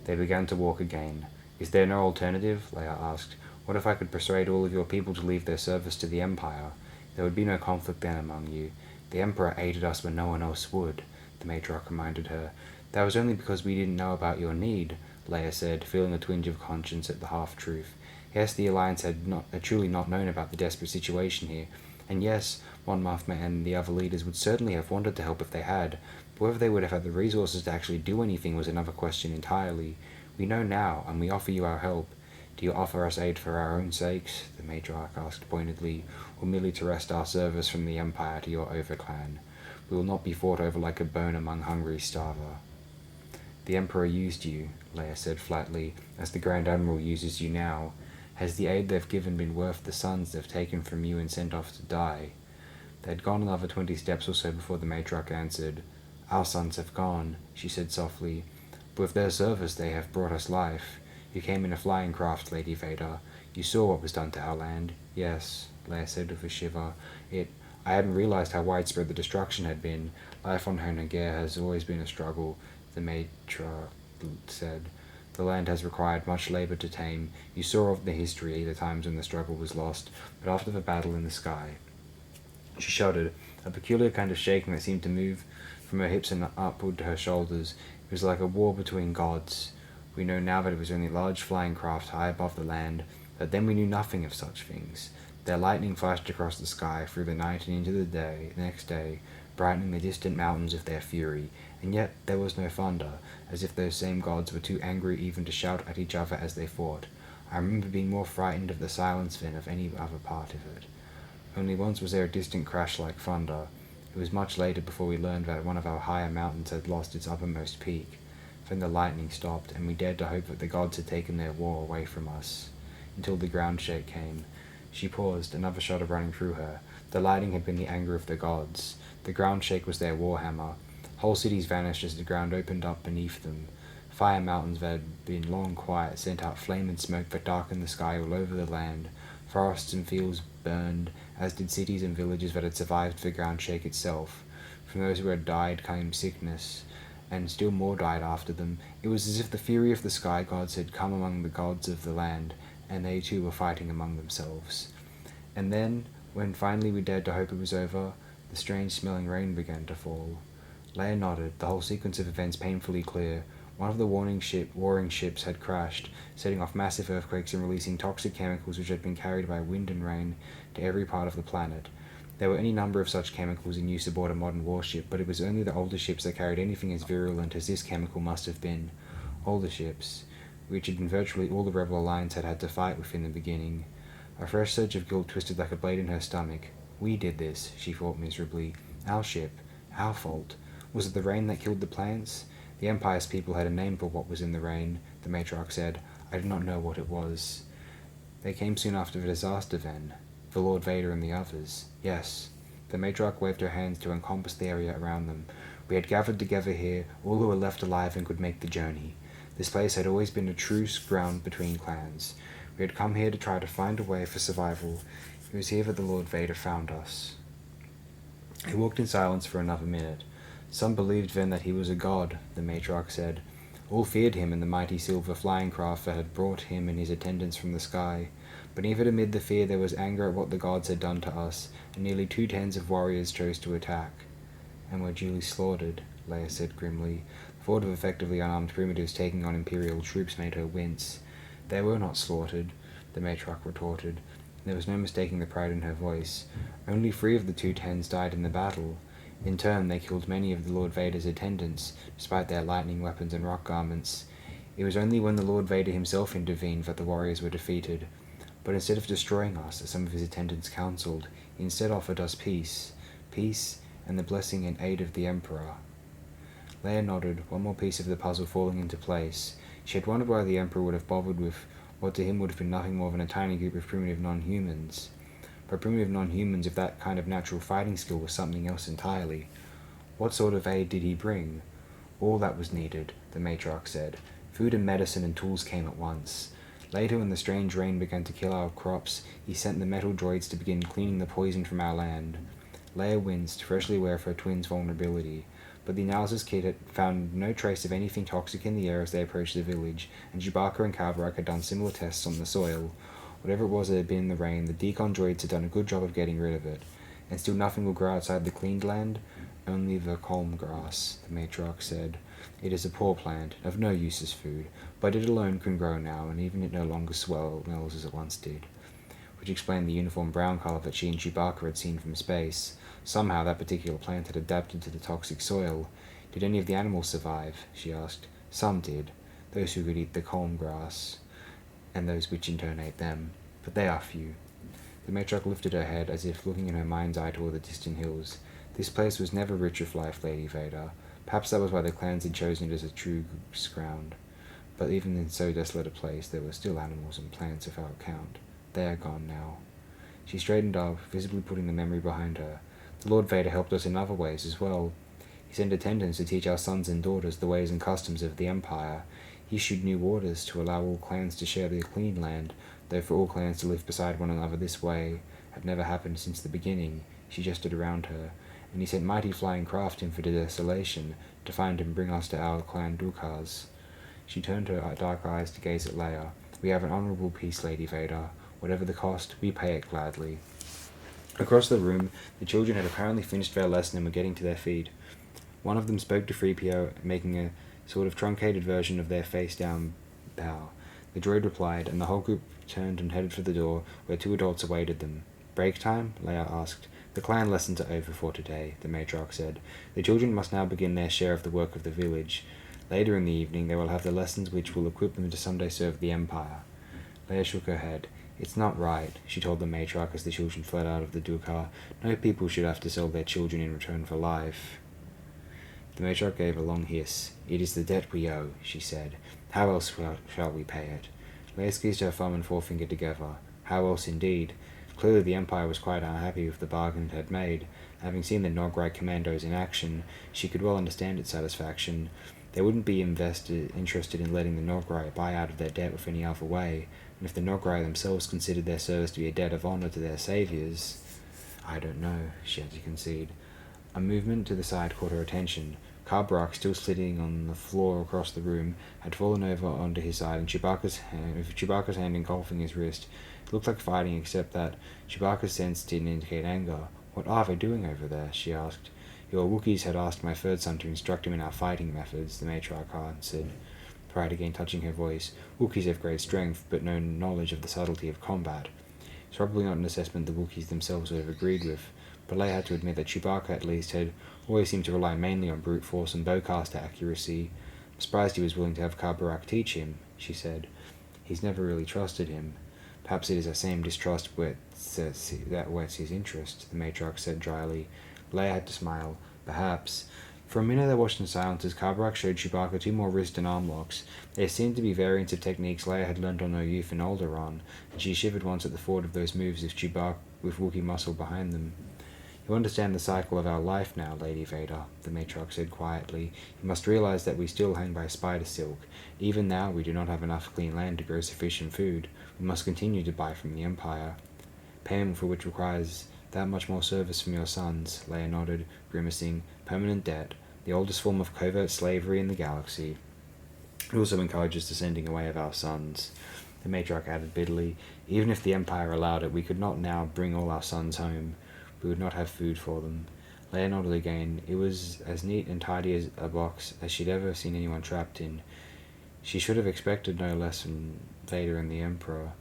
[SPEAKER 1] They began to walk again. Is there no alternative? Leia asked. What if I could persuade all of your people to leave their service to the Empire? There would be no conflict then among you. The Emperor aided us when no one else would, the matriarch reminded her. That was only because we didn't know about your need, Leia said, feeling a twinge of conscience at the half-truth. Yes, the Alliance had truly not known about the desperate situation here, and yes, Mon Mothma and the other leaders would certainly have wanted to help if they had, but whether they would have had the resources to actually do anything was another question entirely. We know now, and we offer you our help. Do you offer us aid for our own sakes, the matriarch asked pointedly, or merely to wrest our service from the Empire to your overclan? We will not be fought over like a bone among hungry starver. The Emperor used you, Leia said flatly, as the Grand Admiral uses you now. Has the aid they've given been worth the sons they've taken from you and sent off to die? They had gone another 20 steps or so before the matriarch answered. Our sons have gone, she said softly. But with their service they have brought us life. You came in a flying craft, Lady Vader. You saw what was done to our land. Yes, Leia said with a shiver. I hadn't realized how widespread the destruction had been. Life on Her Nagar has always been a struggle, the matriarch said. The land has required much labor to tame. You saw of the history the times when the struggle was lost, but after the battle in the sky. She shuddered, a peculiar kind of shaking that seemed to move from her hips and upward to her shoulders. It was like a war between gods. We know now that it was only large flying craft high above the land, but then we knew nothing of such things. Their lightning flashed across the sky, through the night and into the next day, brightening the distant mountains with their fury, and yet there was no thunder, as if those same gods were too angry even to shout at each other as they fought. I remember being more frightened of the silence than of any other part of it. Only once was there a distant crash like thunder. It was much later before we learned that one of our higher mountains had lost its uppermost peak. Then the lightning stopped, and we dared to hope that the gods had taken their war away from us. Until the ground shake came. She paused, another shudder running through her. The lightning had been the anger of the gods. The ground shake was their warhammer. Whole cities vanished as the ground opened up beneath them. Fire mountains that had been long quiet sent out flame and smoke that darkened the sky all over the land. Forests and fields burned, as did cities and villages that had survived the ground shake itself. From those who had died came sickness, and still more died after them. It was as if the fury of the sky gods had come among the gods of the land, and they too were fighting among themselves. And then, when finally we dared to hope it was over, the strange-smelling rain began to fall. Leia nodded, the whole sequence of events painfully clear. One of the warring ships had crashed, setting off massive earthquakes and releasing toxic chemicals which had been carried by wind and rain to every part of the planet. There were any number of such chemicals in use aboard a modern warship, but it was only the older ships that carried anything as virulent as this chemical must have been. Older ships, which had been virtually all the Rebel Alliance had to fight with in the beginning. A fresh surge of guilt twisted like a blade in her stomach. We did this, she thought miserably. Our ship. Our fault. Was it the rain that killed the plants? The Empire's people had a name for what was in the rain, the matriarch said. I did not know what it was. They came soon after the disaster then. The Lord Vader and the others. Yes. The matriarch waved her hands to encompass the area around them. We had gathered together here, all who were left alive and could make the journey. This place had always been a truce ground between clans. We had come here to try to find a way for survival. It was here that the Lord Vader found us. They walked in silence for another minute. Some believed then that he was a god, the matriarch said. All feared him and the mighty silver flying craft that had brought him and his attendants from the sky. But even amid the fear there was anger at what the gods had done to us, and nearly 2/10 of warriors chose to attack. And were duly slaughtered, Leia said grimly. The thought of effectively unarmed primitives taking on Imperial troops made her wince. They were not slaughtered, the matriarch retorted. There was no mistaking the pride in her voice. Only 3 of the 2/10 died in the battle. In turn, they killed many of the Lord Vader's attendants, despite their lightning weapons and rock garments. It was only when the Lord Vader himself intervened that the warriors were defeated. But instead of destroying us, as some of his attendants counseled, he instead offered us peace. Peace and the blessing and aid of the Emperor. Leia nodded, one more piece of the puzzle falling into place. She had wondered why the Emperor would have bothered with what to him would have been nothing more than a tiny group of primitive non-humans. But primitive non-humans of that kind of natural fighting skill was something else entirely. What sort of aid did he bring? All that was needed, the matriarch said. Food and medicine and tools came at once. Later, when the strange rain began to kill our crops, he sent the metal droids to begin cleaning the poison from our land. Leia winced, freshly aware of her twin's vulnerability. But the analysis kit had found no trace of anything toxic in the air as they approached the village, and Chewbacca and Calvarac had done similar tests on the soil. Whatever it was that had been in the rain, the decon droids had done a good job of getting rid of it. And still nothing will grow outside the cleaned land? Only the calm grass, the matriarch said. It is a poor plant, of no use as food, but it alone can grow now, and even it no longer smells as it once did. Which explained the uniform brown color that she and Chewbacca had seen from space. Somehow that particular plant had adapted to the toxic soil. Did any of the animals survive? She asked. Some did, those who could eat the calm grass, and those which in turn ate them, but they are few. The matriarch lifted her head, as if looking in her mind's eye toward the distant hills. This place was never rich with life, Lady Vader. Perhaps that was why the clans had chosen it as a true ground. But even in so desolate a place, there were still animals and plants without count. They are gone now. She straightened up, visibly putting the memory behind her. The Lord Vader helped us in other ways as well. He sent attendants to teach our sons and daughters the ways and customs of the Empire. He issued new orders to allow all clans to share the clean land, though for all clans to live beside one another this way had never happened since the beginning. She gestured around her. And he sent mighty flying craft in for the desolation, to find and bring us to our clan Dukars. She turned her dark eyes to gaze at Leia. We have an honorable peace, Lady Vader. Whatever the cost, we pay it gladly. Across the room, the children had apparently finished their lesson and were getting to their feet. One of them spoke to 3PO, making a sort of truncated version of their face-down bow. The droid replied, and the whole group turned and headed for the door, where 2 adults awaited them. Break time? Leia asked. The clan lessons are over for today, the matriarch said. The children must now begin their share of the work of the village. Later in the evening they will have the lessons which will equip them to someday serve the Empire. Leia shook her head. It's not right, she told the matriarch as the children fled out of the Dukar. No people should have to sell their children in return for life. The matriarch gave a long hiss. It is the debt we owe, she said. How else shall we pay it? Leia squeezed her thumb and forefinger together. How else indeed? Clearly the Empire was quite unhappy with the bargain it had made. Having seen the Nogride commandos in action, she could well understand its satisfaction. They wouldn't be interested in letting the Nograi buy out of their debt with any other way, and if the Nograi themselves considered their service to be a debt of honor to their saviors... I don't know, she had to concede. A movement to the side caught her attention. Kabrak, still sitting on the floor across the room, had fallen over onto his side, and with Chewbacca's hand engulfing his wrist. It looked like fighting, except that Chewbacca's sense didn't indicate anger. "What are they doing over there?" she asked. "Your Wookiees had asked my third son to instruct him in our fighting methods," the matriarch answered, pride again touching her voice. "Wookiees have great strength, but no knowledge of the subtlety of combat." It's probably not an assessment the Wookiees themselves would have agreed with, but Leia had to admit that Chewbacca, at least, had always seemed to rely mainly on brute force and bowcaster accuracy. "I'm surprised he was willing to have Carbarak teach him," she said. "He's never really trusted him." "Perhaps it is that same distrust that whets his interest," the matriarch said dryly. Leia had to smile. "Perhaps." For a minute they watched in silence as Carbarak showed Chewbacca 2 more wrist and arm locks. There seemed to be variants of techniques Leia had learned on her youth in Alderaan, and she shivered once at the thought of those moves with Wookiee muscle behind them. "You understand the cycle of our life now, Lady Vader," the matriarch said quietly. "You must realize that we still hang by spider silk. Even now we do not have enough clean land to grow sufficient food. We must continue to buy from the Empire. Payment for which requires that much more service from your sons," Leia nodded, grimacing. "Permanent debt, the oldest form of covert slavery in the galaxy. It also encourages the sending away of our sons." The matriarch added bitterly, "Even if the Empire allowed it, we could not now bring all our sons home. We would not have food for them." Leia nodded again. It was as neat and tidy as a box as she'd ever seen anyone trapped in. She should have expected no less from Vader and the Emperor.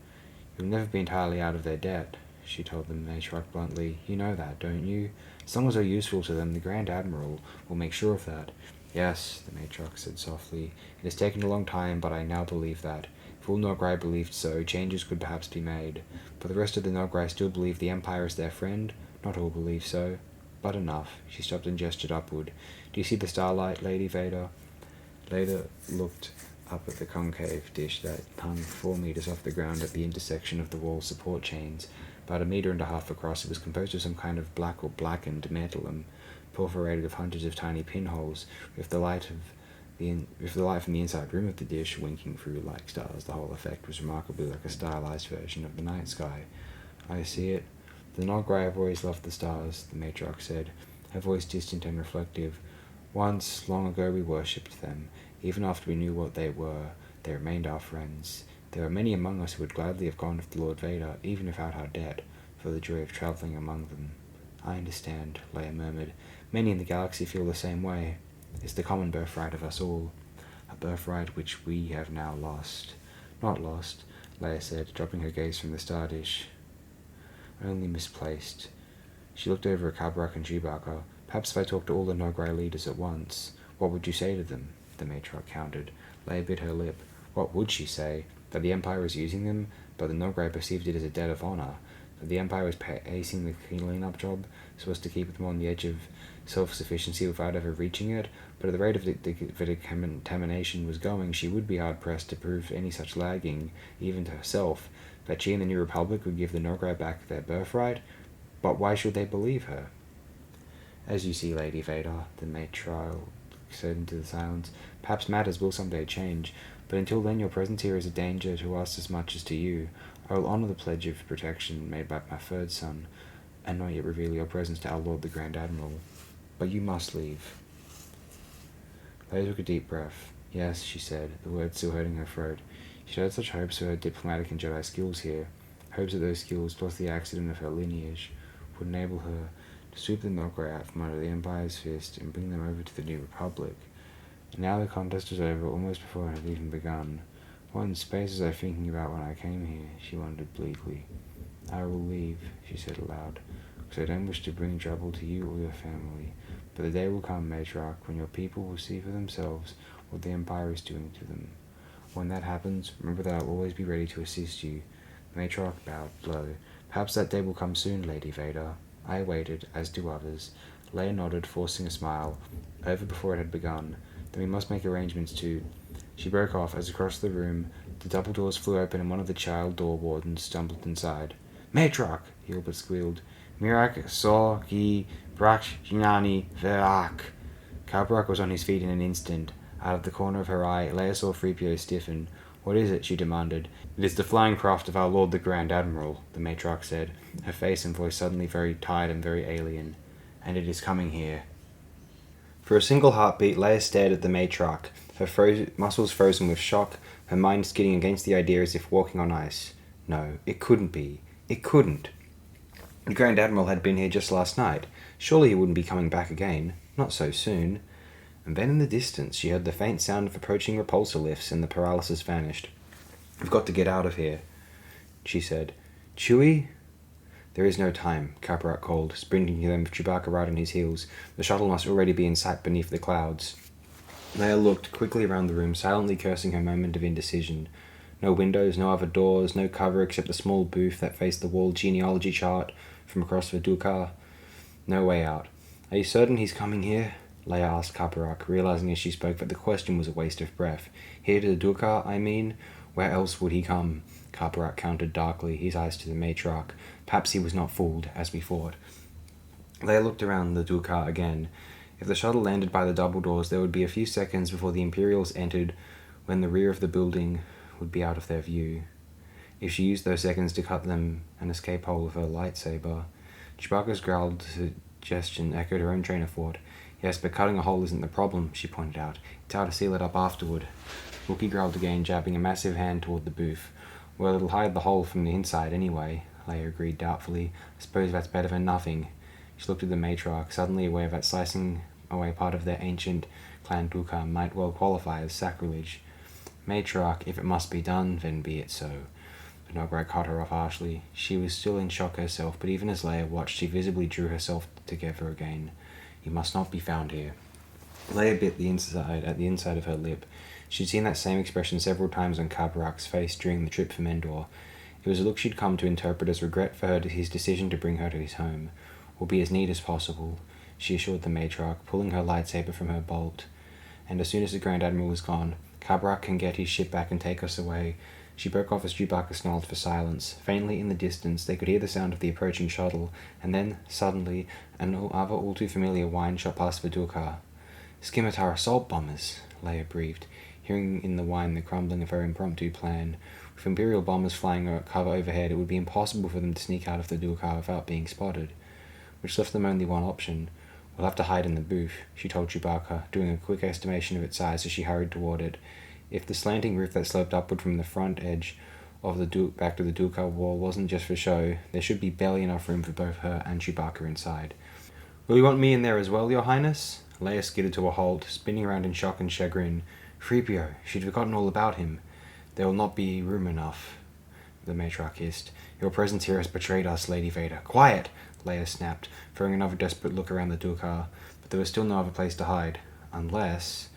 [SPEAKER 1] "You'll never be entirely out of their debt," she told the matriarch bluntly. "You know that, don't you? As long as they're useful to them, the Grand Admiral will make sure of that." "Yes," the matriarch said softly. "It has taken a long time, but I now believe that. If all Nograi believed so, changes could perhaps be made. But the rest of the Nograi still believe the Empire is their friend. Not all believe so, but enough." She stopped and gestured upward. "Do you see the starlight, Lady Vader?" Vader looked up at the concave dish that hung 4 meters off the ground at the intersection of the wall's support chains. About 1.5 meters across, it was composed of some kind of black or blackened metalum, perforated with hundreds of tiny pinholes, with the light from the inside rim of the dish winking through like stars. The whole effect was remarkably like a stylized version of the night sky. "I see it. The Nograi have always loved the stars," the matriarch said, her voice distant and reflective. "Once, long ago, we worshipped them. Even after we knew what they were, they remained our friends. There are many among us who would gladly have gone with Lord Vader, even without our debt, for the joy of traveling among them." "I understand," Leia murmured. "Many in the galaxy feel the same way. It's the common birthright of us all. A birthright which we have now lost." "Not lost," Leia said, dropping her gaze from the star dish. "Only misplaced." She looked over at Kabrak and Chewbacca. "Perhaps if I talked to all the Nograi leaders at once, what would you say to them?" the matriarch countered. Leia bit her lip. What would she say? That the Empire was using them, but the Nograi perceived it as a debt of honor. That the Empire was acing the clean-up job so as to keep them on the edge of self-sufficiency without ever reaching it, but at the rate of the contamination was going, she would be hard-pressed to prove any such lagging, even to herself. That she and the New Republic would give the Nograi back their birthright? But why should they believe her? "As you see, Lady Vader," the matriarch said into the silence, "perhaps matters will someday change, but until then your presence here is a danger to us as much as to you. I will honor the pledge of protection made by my third son, and not yet reveal your presence to our Lord the Grand Admiral. But you must leave." Leia took a deep breath. "Yes," she said, the words still hurting her throat. She had such hopes for her diplomatic and Jedi skills here, hopes that those skills, plus the accident of her lineage, would enable her to sweep the Nograi out from under the Empire's fist and bring them over to the New Republic. And now the contest was over almost before it had even begun. "What in space was I thinking about when I came here?" she wondered bleakly. "I will leave," she said aloud, "because I don't wish to bring trouble to you or your family. But the day will come, matriarch, when your people will see for themselves what the Empire is doing to them. When that happens, remember that I will always be ready to assist you." The matriarch bowed low. "Perhaps that day will come soon, Lady Vader." I waited, as do others. Leia nodded, forcing a smile, over before it had begun. "Then we must make arrangements to—" She broke off, as across the room the double doors flew open and one of the child door wardens stumbled inside. "Matriarch!" Gilbert squealed. "Mirak so ki brak jinani verak." Kabrak was on his feet in an instant. Out of the corner of her eye, Leia saw 3PO stiffen. "What is it?" she demanded. "It is the flying craft of our Lord the Grand Admiral," the matriarch said, her face and voice suddenly very tired and very alien. "And it is coming here." For a single heartbeat, Leia stared at the matriarch, her muscles frozen with shock, her mind skidding against the idea as if walking on ice. No, it couldn't be. It couldn't. The Grand Admiral had been here just last night. Surely he wouldn't be coming back again. Not so soon. And then in the distance, she heard the faint sound of approaching repulsor lifts, and the paralysis vanished. "We've got to get out of here," she said. "Chewie?" "There is no time," Caparak called, sprinting to them with Chewbacca right on his heels. The shuttle must already be in sight beneath the clouds. Leia looked quickly around the room, silently cursing her moment of indecision. No windows, no other doors, no cover except the small booth that faced the wall genealogy chart from across the Dukar. No way out. "Are you certain he's coming here?" Leia asked Caparak, realizing as she spoke that the question was a waste of breath. "Here to the Dukar, I mean? Where else would he come?" Caparak countered darkly, his eyes to the matriarch. Perhaps he was not fooled, as we thought. Leia looked around the Dukar again. If the shuttle landed by the double doors, there would be a few seconds before the Imperials entered, when the rear of the building would be out of their view. If she used those seconds to cut them an escape hole with her lightsaber. Chewbacca's growled suggestion echoed her own train of thought. "Yes, but cutting a hole isn't the problem," she pointed out. "It's how to seal it up afterward." Wookiee growled again, jabbing a massive hand toward the booth. "Well, it'll hide the hole from the inside anyway," Leia agreed doubtfully. "I suppose that's better than nothing." She looked at the matriarch, suddenly aware that slicing away part of their ancient clan Dukar might well qualify as sacrilege. "Matriarch, if it must be done, then be it so." But Noghra cut her off harshly. She was still in shock herself, but even as Leia watched, she visibly drew herself together again. "You must not be found here." Leia bit at the inside of her lip. She'd seen that same expression several times on Caparak's face during the trip from Endor. It was a look she'd come to interpret as regret for his decision to bring her to his home. "We'll be as neat as possible," she assured the matriarch, pulling her lightsaber from her bolt. "And as soon as the Grand Admiral is gone, Caparak can get his ship back and take us away." She broke off as Chewbacca snarled for silence. Faintly in the distance, they could hear the sound of the approaching shuttle, and then, suddenly, another all-too-familiar whine shot past the Dukar. "Scimitar assault bombers," Leia breathed, hearing in the whine the crumbling of her impromptu plan. With Imperial bombers flying cover overhead, it would be impossible for them to sneak out of the Dukar without being spotted. Which left them only one option. "We'll have to hide in the booth," she told Chewbacca, doing a quick estimation of its size as she hurried toward it. If the slanting roof that sloped upward from the front edge of the back to the Dukar wall wasn't just for show, there should be barely enough room for both her and Chewbacca inside. "Will you want me in there as well, Your Highness?" Leia skidded to a halt, spinning around in shock and chagrin. 3PO, she'd forgotten all about him. "There will not be room enough," the matriarch hissed. "Your presence here has betrayed us, Lady Vader." "Quiet!" Leia snapped, throwing another desperate look around the Dukar, but there was still no other place to hide. Unless...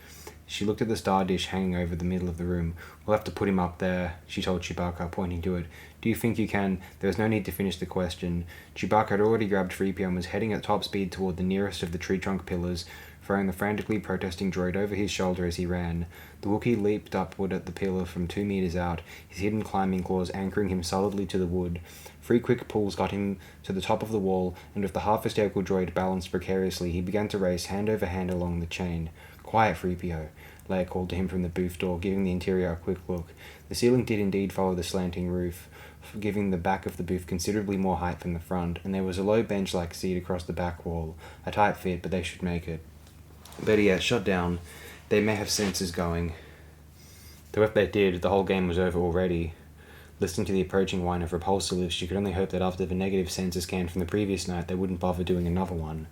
[SPEAKER 1] She looked at the star dish hanging over the middle of the room. "We'll have to put him up there," she told Chewbacca, pointing to it. "Do you think you can?" There was no need to finish the question. Chewbacca had already grabbed 3PO and was heading at top speed toward the nearest of the tree trunk pillars, throwing the frantically protesting droid over his shoulder as he ran. The Wookiee leaped upward at the pillar from 2 meters out, his hidden climbing claws anchoring him solidly to the wood. 3 quick pulls got him to the top of the wall, and with the half-hysterical droid balanced precariously, he began to race hand over hand along the chain. "Quiet, 3PO," Leia called to him from the booth door, giving the interior a quick look. The ceiling did indeed follow the slanting roof, giving the back of the booth considerably more height than the front, and there was a low bench-like seat across the back wall. A tight fit, but they should make it. Better yet, shut down. They may have sensors going. Though if they did, the whole game was over already. Listening to the approaching whine of repulsor lifts, she could only hope that after the negative sensor scan from the previous night, they wouldn't bother doing another one.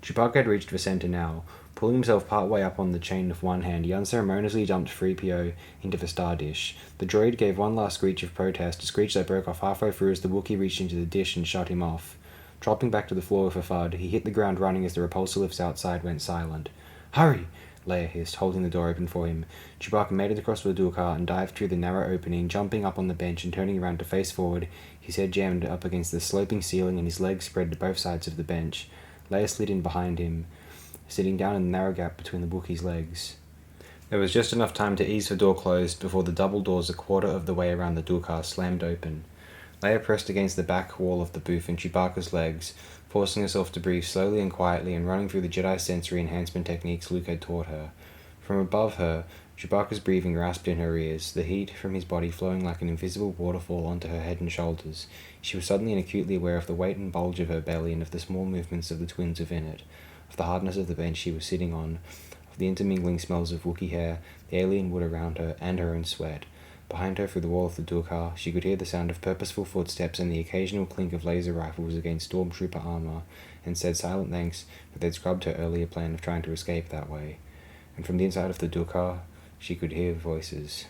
[SPEAKER 1] Chewbacca had reached the center now. Pulling himself partway up on the chain with one hand, he unceremoniously dumped 3PO into the star dish. The droid gave one last screech of protest, a screech that broke off halfway through as the Wookiee reached into the dish and shut him off. Dropping back to the floor with a thud, he hit the ground running as the repulsor lifts outside went silent. "Hurry!" Leia hissed, holding the door open for him. Chewbacca made it across the Dukar and dived through the narrow opening, jumping up on the bench and turning around to face forward, his head jammed up against the sloping ceiling and his legs spread to both sides of the bench. Leia slid in behind him, sitting down in the narrow gap between the Wookiee's legs. There was just enough time to ease the door closed before the double doors a quarter of the way around the Dukar slammed open. Leia pressed against the back wall of the booth and Chewbacca's legs, forcing herself to breathe slowly and quietly and running through the Jedi sensory enhancement techniques Luke had taught her. From above her, Chewbacca's breathing rasped in her ears, the heat from his body flowing like an invisible waterfall onto her head and shoulders. She was suddenly and acutely aware of the weight and bulge of her belly and of the small movements of the twins within it, of the hardness of the bench she was sitting on, of the intermingling smells of Wookiee hair, the alien wood around her, and her own sweat. Behind her, through the wall of the Durkar, she could hear the sound of purposeful footsteps and the occasional clink of laser rifles against stormtrooper armor, and said silent thanks that they'd scrubbed her earlier plan of trying to escape that way. And from the inside of the Durkar, she could hear voices.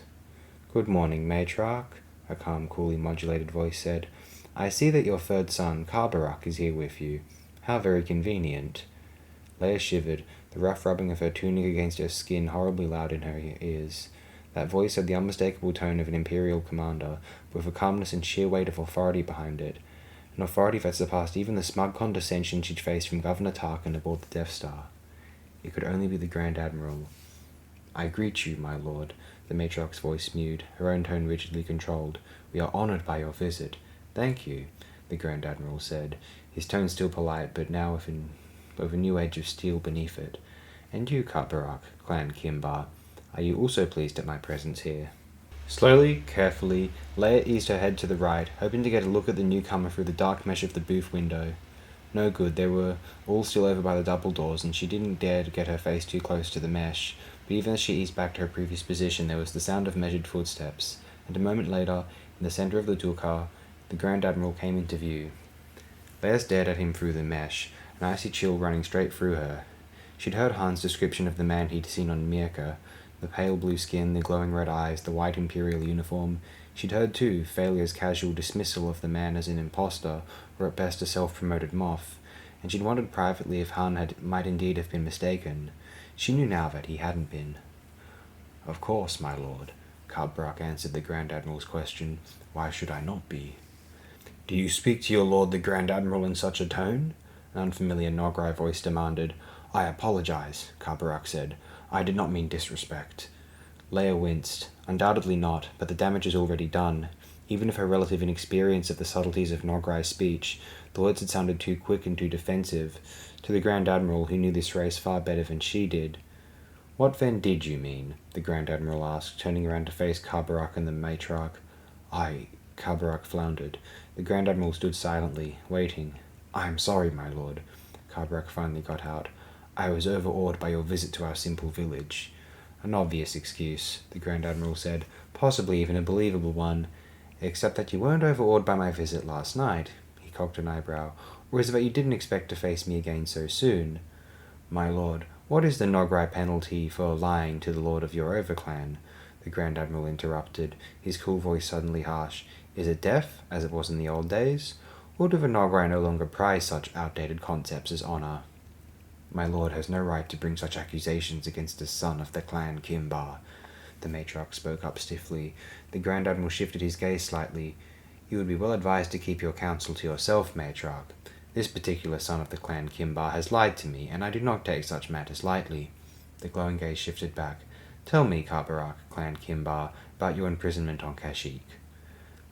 [SPEAKER 1] "Good morning, Matriarch," a calm, coolly modulated voice said. "I see that your third son, Carbarak, is here with you. How very convenient." Leia shivered, the rough rubbing of her tunic against her skin horribly loud in her ears. That voice had the unmistakable tone of an Imperial commander, with a calmness and sheer weight of authority behind it, an authority that surpassed even the smug condescension she'd faced from Governor Tarkin aboard the Death Star. It could only be the Grand Admiral. "I greet you, my lord," the matriarch's voice mewed, her own tone rigidly controlled. "We are honored by your visit." "Thank you," the Grand Admiral said, his tone still polite, but now with a new edge of steel beneath it. "And you, Carbarak, Clan Kimbar, are you also pleased at my presence here?" Slowly, carefully, Leia eased her head to the right, hoping to get a look at the newcomer through the dark mesh of the booth window. No good, they were all still over by the double doors, and she didn't dare to get her face too close to the mesh. But even as she eased back to her previous position, there was the sound of measured footsteps, and a moment later, in the center of the Durkar, the Grand Admiral came into view. Leia stared at him through the mesh, an icy chill running straight through her. She'd heard Han's description of the man he'd seen on Mirka, the pale blue skin, the glowing red eyes, the white Imperial uniform. She'd heard, too, Thalier's casual dismissal of the man as an impostor, or at best a self-promoted moth, and she'd wondered privately if Han might indeed have been mistaken. She knew now that he hadn't been. "Of course, my lord," Carbarak answered the Grand Admiral's question. "Why should I not be?" "Do you speak to your lord the Grand Admiral in such a tone?" an unfamiliar Nograi voice demanded. "I apologize," Carbarak said. "I did not mean disrespect." Leia winced. Undoubtedly not, but the damage is already done. Even of her relative inexperience of the subtleties of Nograi's speech, the words had sounded too quick and too defensive, to the Grand Admiral, who knew this race far better than she did. "What then did you mean?" the Grand Admiral asked, turning around to face Carbarak and the matriarch. Carbarak floundered. The Grand Admiral stood silently, waiting. "I am sorry, my lord," Carbarak finally got out. "I was overawed by your visit to our simple village." "An obvious excuse," the Grand Admiral said, "possibly even a believable one. Except that you weren't overawed by my visit last night," he cocked an eyebrow. "Or is it that you didn't expect to face me again so soon?" "My lord, what is the Nograi penalty for lying to the lord of your overclan?" the Grand Admiral interrupted, his cool voice suddenly harsh. "Is it death, as it was in the old days? Or do the Nograi no longer prize such outdated concepts as honor?" "My lord has no right to bring such accusations against a son of the Clan Kimbar," the matriarch spoke up stiffly. The Grand Admiral shifted his gaze slightly. "You would be well advised to keep your counsel to yourself, matriarch. This particular son of the Clan Kimbar has lied to me, and I do not take such matters lightly." The glowing gaze shifted back. "Tell me, Carbarak, Clan Kimbar, about your imprisonment on Kashyyyk."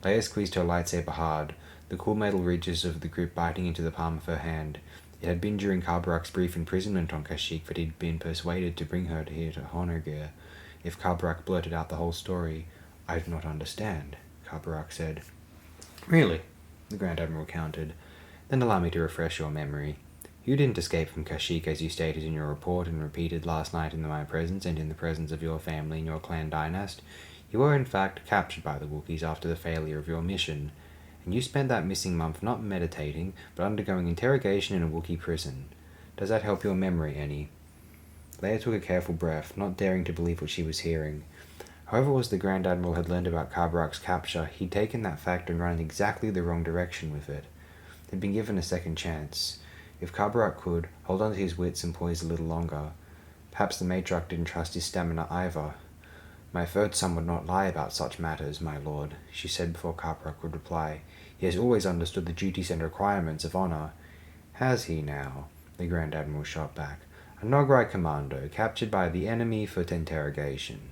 [SPEAKER 1] Leia squeezed her lightsaber hard, the cool metal ridges of the grip biting into the palm of her hand. It had been during Carbarak's brief imprisonment on Kashyyyk that he'd been persuaded to bring her here to Honor. If Carbarak blurted out the whole story, "I do not understand," Carbarak said. "Really?" the Grand Admiral countered. "Then allow me to refresh your memory. You didn't escape from Kashyyyk as you stated in your report and repeated last night in my presence and in the presence of your family and your clan dynast. You were, in fact, captured by the Wookiees after the failure of your mission, and you spent that missing month not meditating, but undergoing interrogation in a Wookiee prison. Does that help your memory any?" Leia took a careful breath, not daring to believe what she was hearing. However it was the Grand Admiral had learned about Carbarak's capture, he'd taken that fact and run in exactly the wrong direction with it. They'd been given a second chance. If Carbarak could, hold on to his wits and poise a little longer. Perhaps the matriarch didn't trust his stamina either. "My third son would not lie about such matters, my lord," she said before Carbarak would reply. "He has always understood the duties and requirements of honor." "Has he now?" the Grand Admiral shot back. "A Nograi commando, captured by the enemy for interrogation.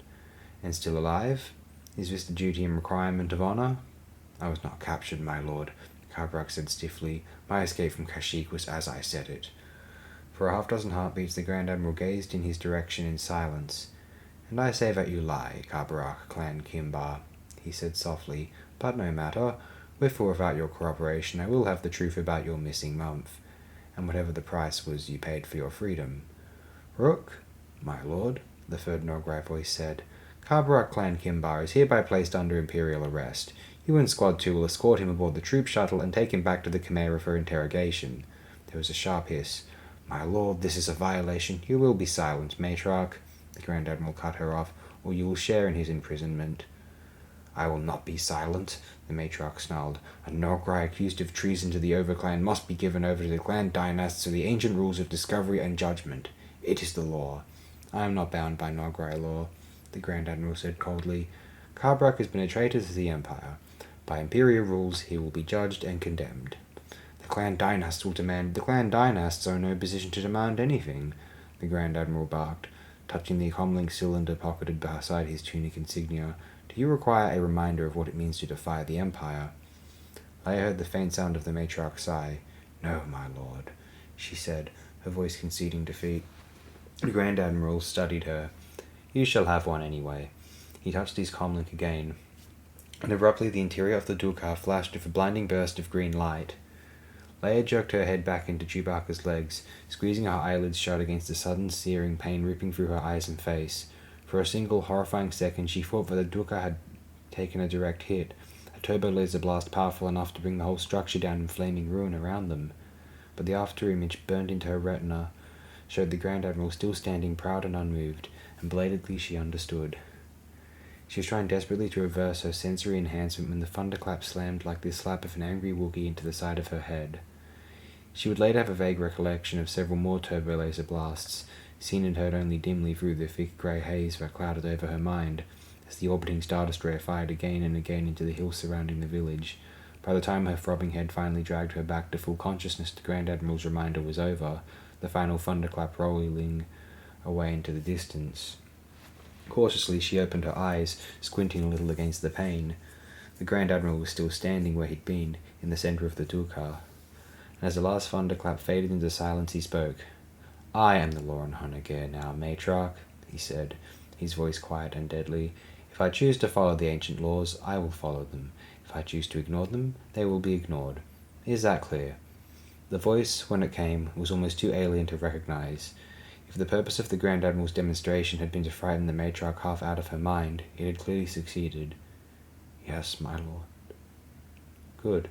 [SPEAKER 1] And still alive? Is this the duty and requirement of honor?" "I was not captured, my lord," Carbarak said stiffly. "My escape from Kashyyyk was as I said it." For a half-dozen heartbeats the Grand Admiral gazed in his direction in silence. And I say that you lie, Kabarak Clan Kimbar, he said softly, but no matter. With or without your corroboration, I will have the truth about your missing month, and whatever the price was you paid for your freedom. Rook, my lord, the third Nograi voice said, Kabarak Clan Kimbar is hereby placed under imperial arrest. You and Squad 2 will escort him aboard the troop shuttle and take him back to the Chimera for interrogation. There was a sharp hiss. My lord, this is a violation. You will be silent, Matriarch, the Grand Admiral cut her off, or you will share in his imprisonment. I will not be silent, the Matriarch snarled. A Nograi accused of treason to the Overclan must be given over to the clan dynasts or the ancient rules of discovery and judgment. It is the law. I am not bound by Nograi law, the Grand Admiral said coldly. Kabrak has been a traitor to the Empire. By imperial rules he will be judged and condemned. The clan dynasts will demand— The clan dynasts are in no position to demand anything, the Grand Admiral barked, touching the comlink cylinder pocketed beside his tunic insignia. Do you require a reminder of what it means to defy the Empire? Leia heard the faint sound of the Matriarch sigh. No, my lord, she said, her voice conceding defeat. The Grand Admiral studied her. You shall have one anyway. He touched his comlink again, and abruptly the interior of the Dukar flashed with a blinding burst of green light. Leia jerked her head back into Chewbacca's legs, squeezing her eyelids shut against the sudden searing pain ripping through her eyes and face. For a single horrifying second she thought that the Dukar had taken a direct hit, a turbo laser blast powerful enough to bring the whole structure down in flaming ruin around them. But the after-image burned into her retina showed the Grand Admiral still standing proud and unmoved, and belatedly she understood. She was trying desperately to reverse her sensory enhancement when the thunderclap slammed like the slap of an angry Wookiee into the side of her head. She would later have a vague recollection of several more turbo laser blasts, seen and heard only dimly through the thick grey haze that clouded over her mind, as the orbiting Star Destroyer fired again and again into the hills surrounding the village. By the time her throbbing head finally dragged her back to full consciousness, the Grand Admiral's reminder was over, the final thunderclap rolling away into the distance. Cautiously she opened her eyes, squinting a little against the pain. The Grand Admiral was still standing where he'd been, in the centre of the Dukar. And as the last thunderclap faded into silence, he spoke. I am the Lauren Honegger now, Matriarch, he said, his voice quiet and deadly. If I choose to follow the ancient laws, I will follow them. If I choose to ignore them, they will be ignored. Is that clear? The voice, when it came, was almost too alien to recognize. If the purpose of the Grand Admiral's demonstration had been to frighten the Matriarch half out of her mind, it had clearly succeeded. Yes, my lord. Good.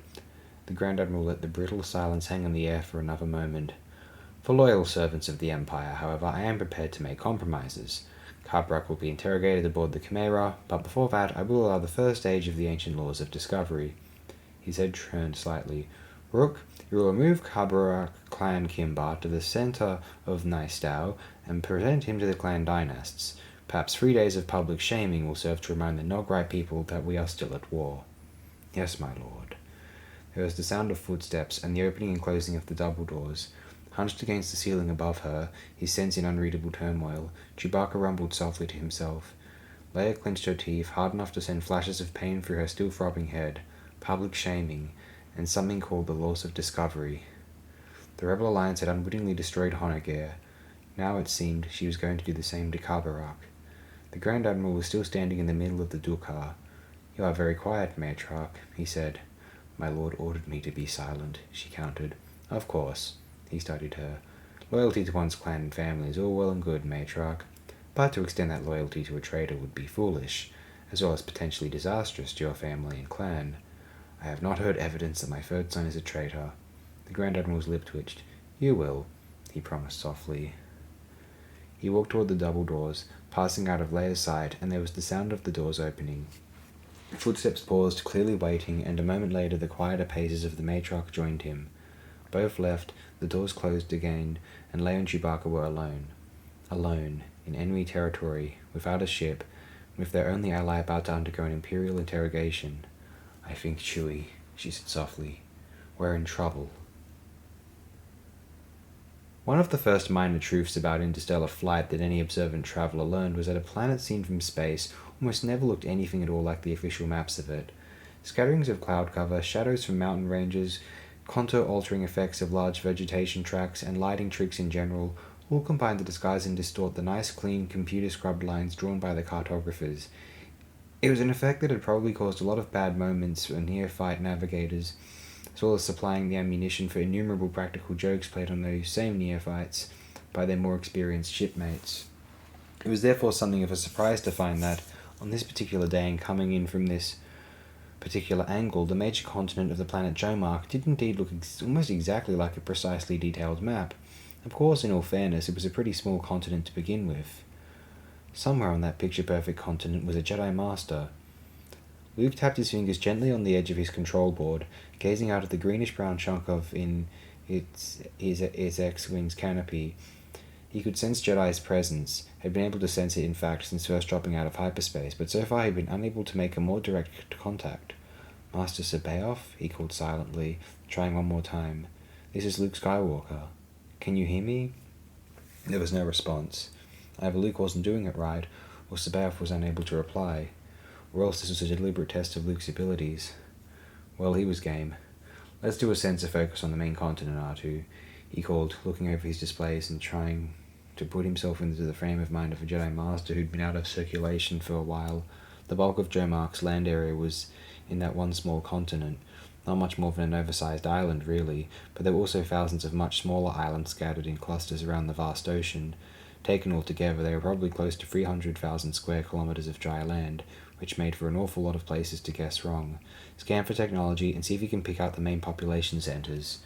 [SPEAKER 1] The Grand Admiral let the brittle silence hang in the air for another moment. For loyal servants of the Empire, however, I am prepared to make compromises. Kabrak will be interrogated aboard the Chimera, but before that I will allow the first stage of the ancient laws of discovery. His head turned slightly. Rook, you will remove Kabrak Clan Kimbar to the centre of Nystau and present him to the clan dynasts. Perhaps 3 days of public shaming will serve to remind the Nograi people that we are still at war. Yes, my lord. There was the sound of footsteps and the opening and closing of the double doors. Hunched against the ceiling above her, his sense in unreadable turmoil, Chewbacca rumbled softly to himself. Leia clenched her teeth, hard enough to send flashes of pain through her still throbbing head. Public shaming, and something called the laws of discovery. The Rebel Alliance had unwittingly destroyed Honegger. Now, it seemed, she was going to do the same to Kabarak. The Grand Admiral was still standing in the middle of the Dukar. You are very quiet, Matriarch, he said. My lord ordered me to be silent, she countered. Of course, he studied her. Loyalty to one's clan and family is all well and good, Matriarch, but to extend that loyalty to a traitor would be foolish, as well as potentially disastrous to your family and clan. I have not heard evidence that my third son is a traitor. The Grand Admiral's lip twitched. You will, he promised softly. He walked toward the double doors, passing out of Leia's sight, and there was the sound of the doors opening. Footsteps paused, clearly waiting, and a moment later the quieter paces of the Matriarch joined him. Both left, the doors closed again, and Leia and Chewbacca were alone. Alone, in enemy territory, without a ship, with their only ally about to undergo an imperial interrogation. I think, Chewie, she said softly, we're in trouble. One of the first minor truths about interstellar flight that any observant traveller learned was that a planet seen from space almost never looked anything at all like the official maps of it. Scatterings of cloud cover, shadows from mountain ranges, contour-altering effects of large vegetation tracts, and lighting tricks in general all combined to disguise and distort the nice, clean, computer-scrubbed lines drawn by the cartographers. It was an effect that had probably caused a lot of bad moments for neophyte navigators, as well as supplying the ammunition for innumerable practical jokes played on those same neophytes by their more experienced shipmates. It was therefore something of a surprise to find that, on this particular day and coming in from this particular angle, the major continent of the planet Jomark did indeed look almost exactly like a precisely detailed map. Of course, in all fairness, it was a pretty small continent to begin with. Somewhere on that picture-perfect continent was a Jedi Master. Luke tapped his fingers gently on the edge of his control board, gazing out at the greenish-brown chunk of his X-Wing's canopy. He could sense Jedi's presence, had been able to sense it in fact since first dropping out of hyperspace, but so far he had been unable to make a more direct contact. "Master Sabaoth?" he called silently, trying one more time. "This is Luke Skywalker. Can you hear me?" There was no response. Either Luke wasn't doing it right, or Sabaoth was unable to reply, or else this was a deliberate test of Luke's abilities. Well, he was game. "Let's do a sensor focus on the main continent, R2, he called, looking over his displays and trying to put himself into the frame of mind of a Jedi Master who'd been out of circulation for a while. The bulk of Jomark's land area was in that one small continent, not much more than an oversized island, really, but there were also thousands of much smaller islands scattered in clusters around the vast ocean. Taken all together, they were probably close to 300,000 square kilometers of dry land, which made for an awful lot of places to guess wrong. Scan for technology and see if you can pick out the main population centers."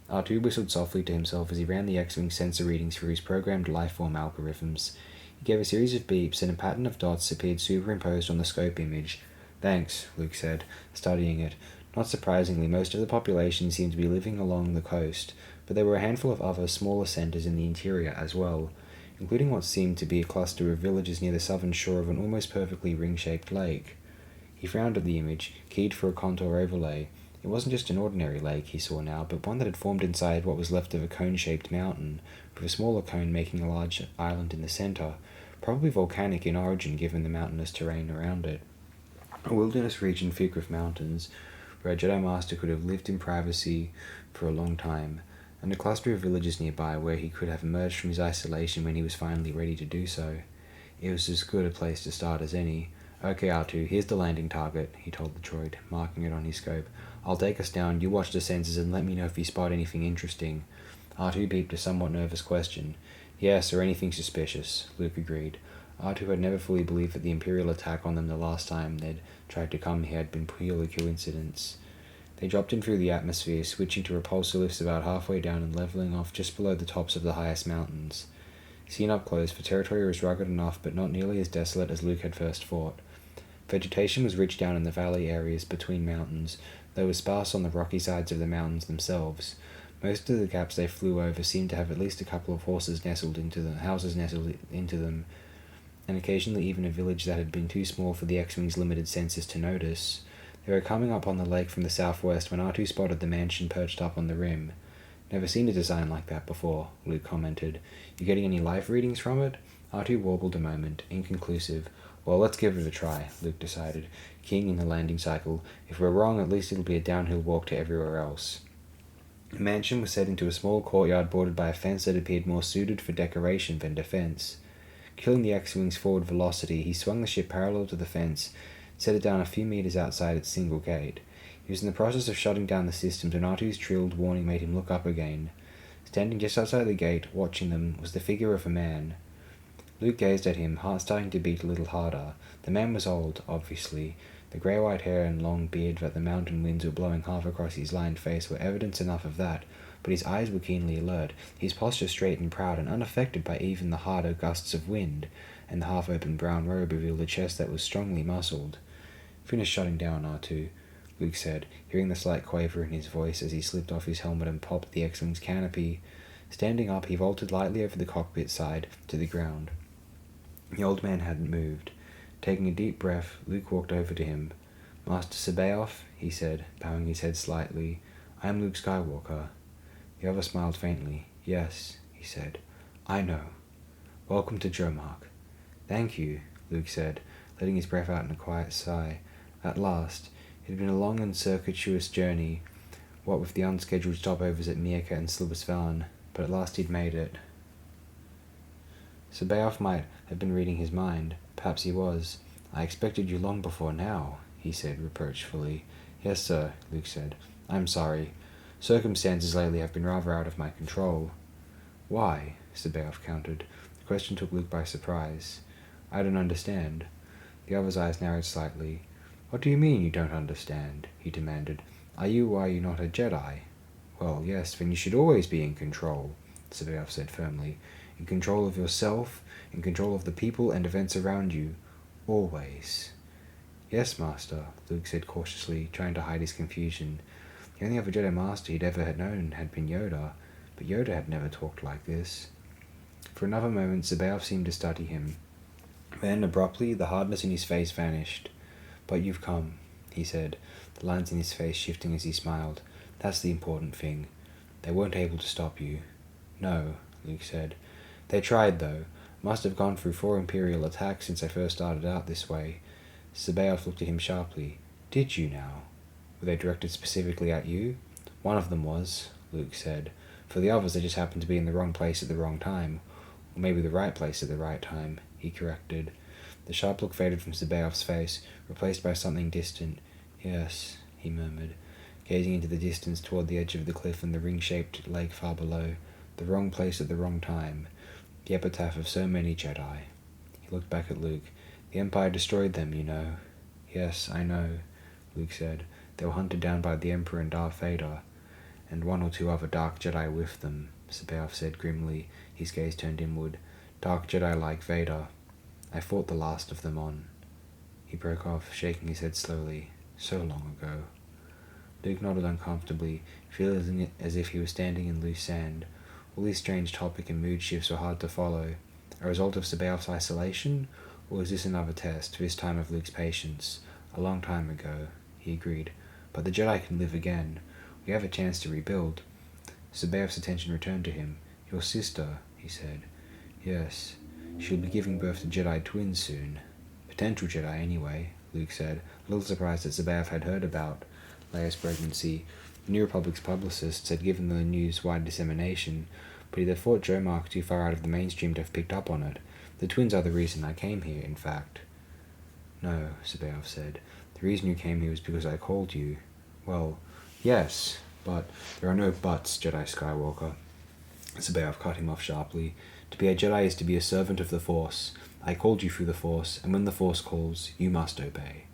[SPEAKER 1] R2 whistled softly to himself as he ran the X-Wing sensor readings through his programmed lifeform algorithms. He gave a series of beeps, and a pattern of dots appeared superimposed on the scope image. "Thanks," Luke said, studying it. Not surprisingly, most of the population seemed to be living along the coast, but there were a handful of other, smaller centers in the interior as well, including what seemed to be a cluster of villages near the southern shore of an almost perfectly ring-shaped lake. He frowned at the image, keyed for a contour overlay. It wasn't just an ordinary lake, he saw now, but one that had formed inside what was left of a cone-shaped mountain, with a smaller cone making a large island in the center, probably volcanic in origin given the mountainous terrain around it. A wilderness region thick with mountains, where a Jedi Master could have lived in privacy for a long time, and a cluster of villages nearby where he could have emerged from his isolation when he was finally ready to do so. It was as good a place to start as any. "Okay, R2, here's the landing target," he told the droid, marking it on his scope. "I'll take us down, you watch the sensors and let me know if you spot anything interesting." R2 beeped a somewhat nervous question. "Yes, or anything suspicious," Luke agreed. R2 had never fully believed that the Imperial attack on them the last time they'd tried to come here had been purely coincidence. They dropped in through the atmosphere, switching to repulsor lifts about halfway down and leveling off just below the tops of the highest mountains. Seen up close, the territory was rugged enough but not nearly as desolate as Luke had first thought. Vegetation was rich down in the valley areas between mountains, though was sparse on the rocky sides of the mountains themselves. Most of the gaps they flew over seemed to have at least a couple of houses nestled into them, and occasionally even a village that had been too small for the X-Wing's limited senses to notice. They were coming up on the lake from the southwest when R2 spotted the mansion perched up on the rim. "Never seen a design like that before," Luke commented. "You getting any life readings from it?" R2 warbled a moment, inconclusive. "Well, let's give it a try," Luke decided, keying in the landing cycle. "If we're wrong, at least it'll be a downhill walk to everywhere else." The mansion was set into a small courtyard bordered by a fence that appeared more suited for decoration than defense. Killing the X-Wing's forward velocity, he swung the ship parallel to the fence, set it down a few meters outside its single gate. He was in the process of shutting down the systems when R2's trilled warning made him look up again. Standing just outside the gate, watching them, was the figure of a man. Luke gazed at him, heart starting to beat a little harder. The man was old, obviously. The grey-white hair and long beard that the mountain winds were blowing half across his lined face were evidence enough of that, but his eyes were keenly alert, his posture straight and proud and unaffected by even the harder gusts of wind, and the half-open brown robe revealed a chest that was strongly muscled. "Finish shutting down, R2, Luke said, hearing the slight quaver in his voice as he slipped off his helmet and popped the X-Wing's canopy. Standing up, he vaulted lightly over the cockpit side to the ground. The old man hadn't moved. Taking a deep breath, Luke walked over to him. "Master Sabaoth," he said, bowing his head slightly. "I am Luke Skywalker." The other smiled faintly. "Yes," he said. "I know. Welcome to Jomark." "Thank you," Luke said, letting his breath out in a quiet sigh. At last. It had been a long and circuitous journey, what with the unscheduled stopovers at Mirka and Slibisvan, but at last he'd made it. Sabaoth might have been reading his mind. Perhaps he was. I expected you long before now, he said reproachfully. Yes, sir, Luke said. I'm sorry. Circumstances lately have been rather out of my control. Why? Sabaoth countered. The question took Luke by surprise. I don't understand. The other's eyes narrowed slightly. What do you mean you don't understand? He demanded. Are you not a Jedi? Well, yes, then you should always be in control, Sabaoth said firmly. In control of yourself, in control of the people and events around you. Always. Yes, Master, Luke said cautiously, trying to hide his confusion. The only other Jedi Master he'd ever had known had been Yoda, but Yoda had never talked like this. For another moment, Sabaoth seemed to study him. Then, abruptly, the hardness in his face vanished. But you've come, he said, the lines in his face shifting as he smiled. That's the important thing. They weren't able to stop you. No, Luke said. They tried, though. Must have gone through 4 Imperial attacks since I first started out this way. Sabaoth looked at him sharply. Did you now? Were they directed specifically at you? One of them was, Luke said. For the others, they just happened to be in the wrong place at the wrong time. Or maybe the right place at the right time, he corrected. The sharp look faded from Sabaoth's face, replaced by something distant. Yes, he murmured, gazing into the distance toward the edge of the cliff and the ring-shaped lake far below. The wrong place at the wrong time. The epitaph of so many Jedi. He looked back at Luke. The Empire destroyed them, you know. Yes, I know, Luke said. They were hunted down by the Emperor and Darth Vader, and 1 or 2 other Dark Jedi with them, Sabaoth said grimly, his gaze turned inward. Dark Jedi like Vader. I fought the last of them on. He broke off, shaking his head slowly. So long ago. Luke nodded uncomfortably, feeling as if he was standing in loose sand. All these strange topic and mood shifts were hard to follow. A result of Sabaoth's isolation? Or was this another test, this time of Luke's patience? A long time ago, he agreed. But the Jedi can live again. We have a chance to rebuild. Sabaoth's attention returned to him. Your sister, he said. Yes. She'll be giving birth to Jedi twins soon. Potential Jedi, anyway, Luke said, a little surprised that Sabaoth had heard about Leia's pregnancy. The New Republic's publicists had given the news wide dissemination, but he'd have thought Joe Mark too far out of the mainstream to have picked up on it. The twins are the reason I came here, in fact. No, Sabaoth said. The reason you came here was because I called you. Well, yes, but there are no buts, Jedi Skywalker. Sabaoth cut him off sharply. To be a Jedi is to be a servant of the Force. I called you through the Force, and when the Force calls, you must obey.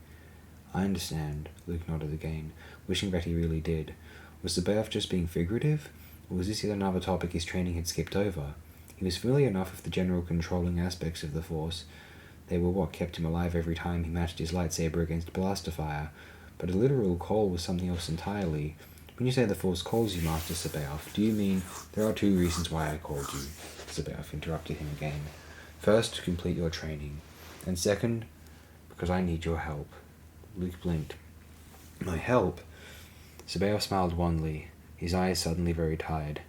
[SPEAKER 1] I understand, Luke nodded again, wishing that he really did. Was Sabaoth just being figurative, or was this yet another topic his training had skipped over? He was familiar enough with the general controlling aspects of the Force. They were what kept him alive every time he matched his lightsaber against blaster fire, but a literal call was something else entirely. When you say the Force calls you, Master Sabaoth, do you mean there are 2 reasons why I called you? Sabaoth interrupted him again. First, to complete your training, and second, because I need your help. Luke blinked. My help? Sabaoth smiled wanly, his eyes suddenly very tired.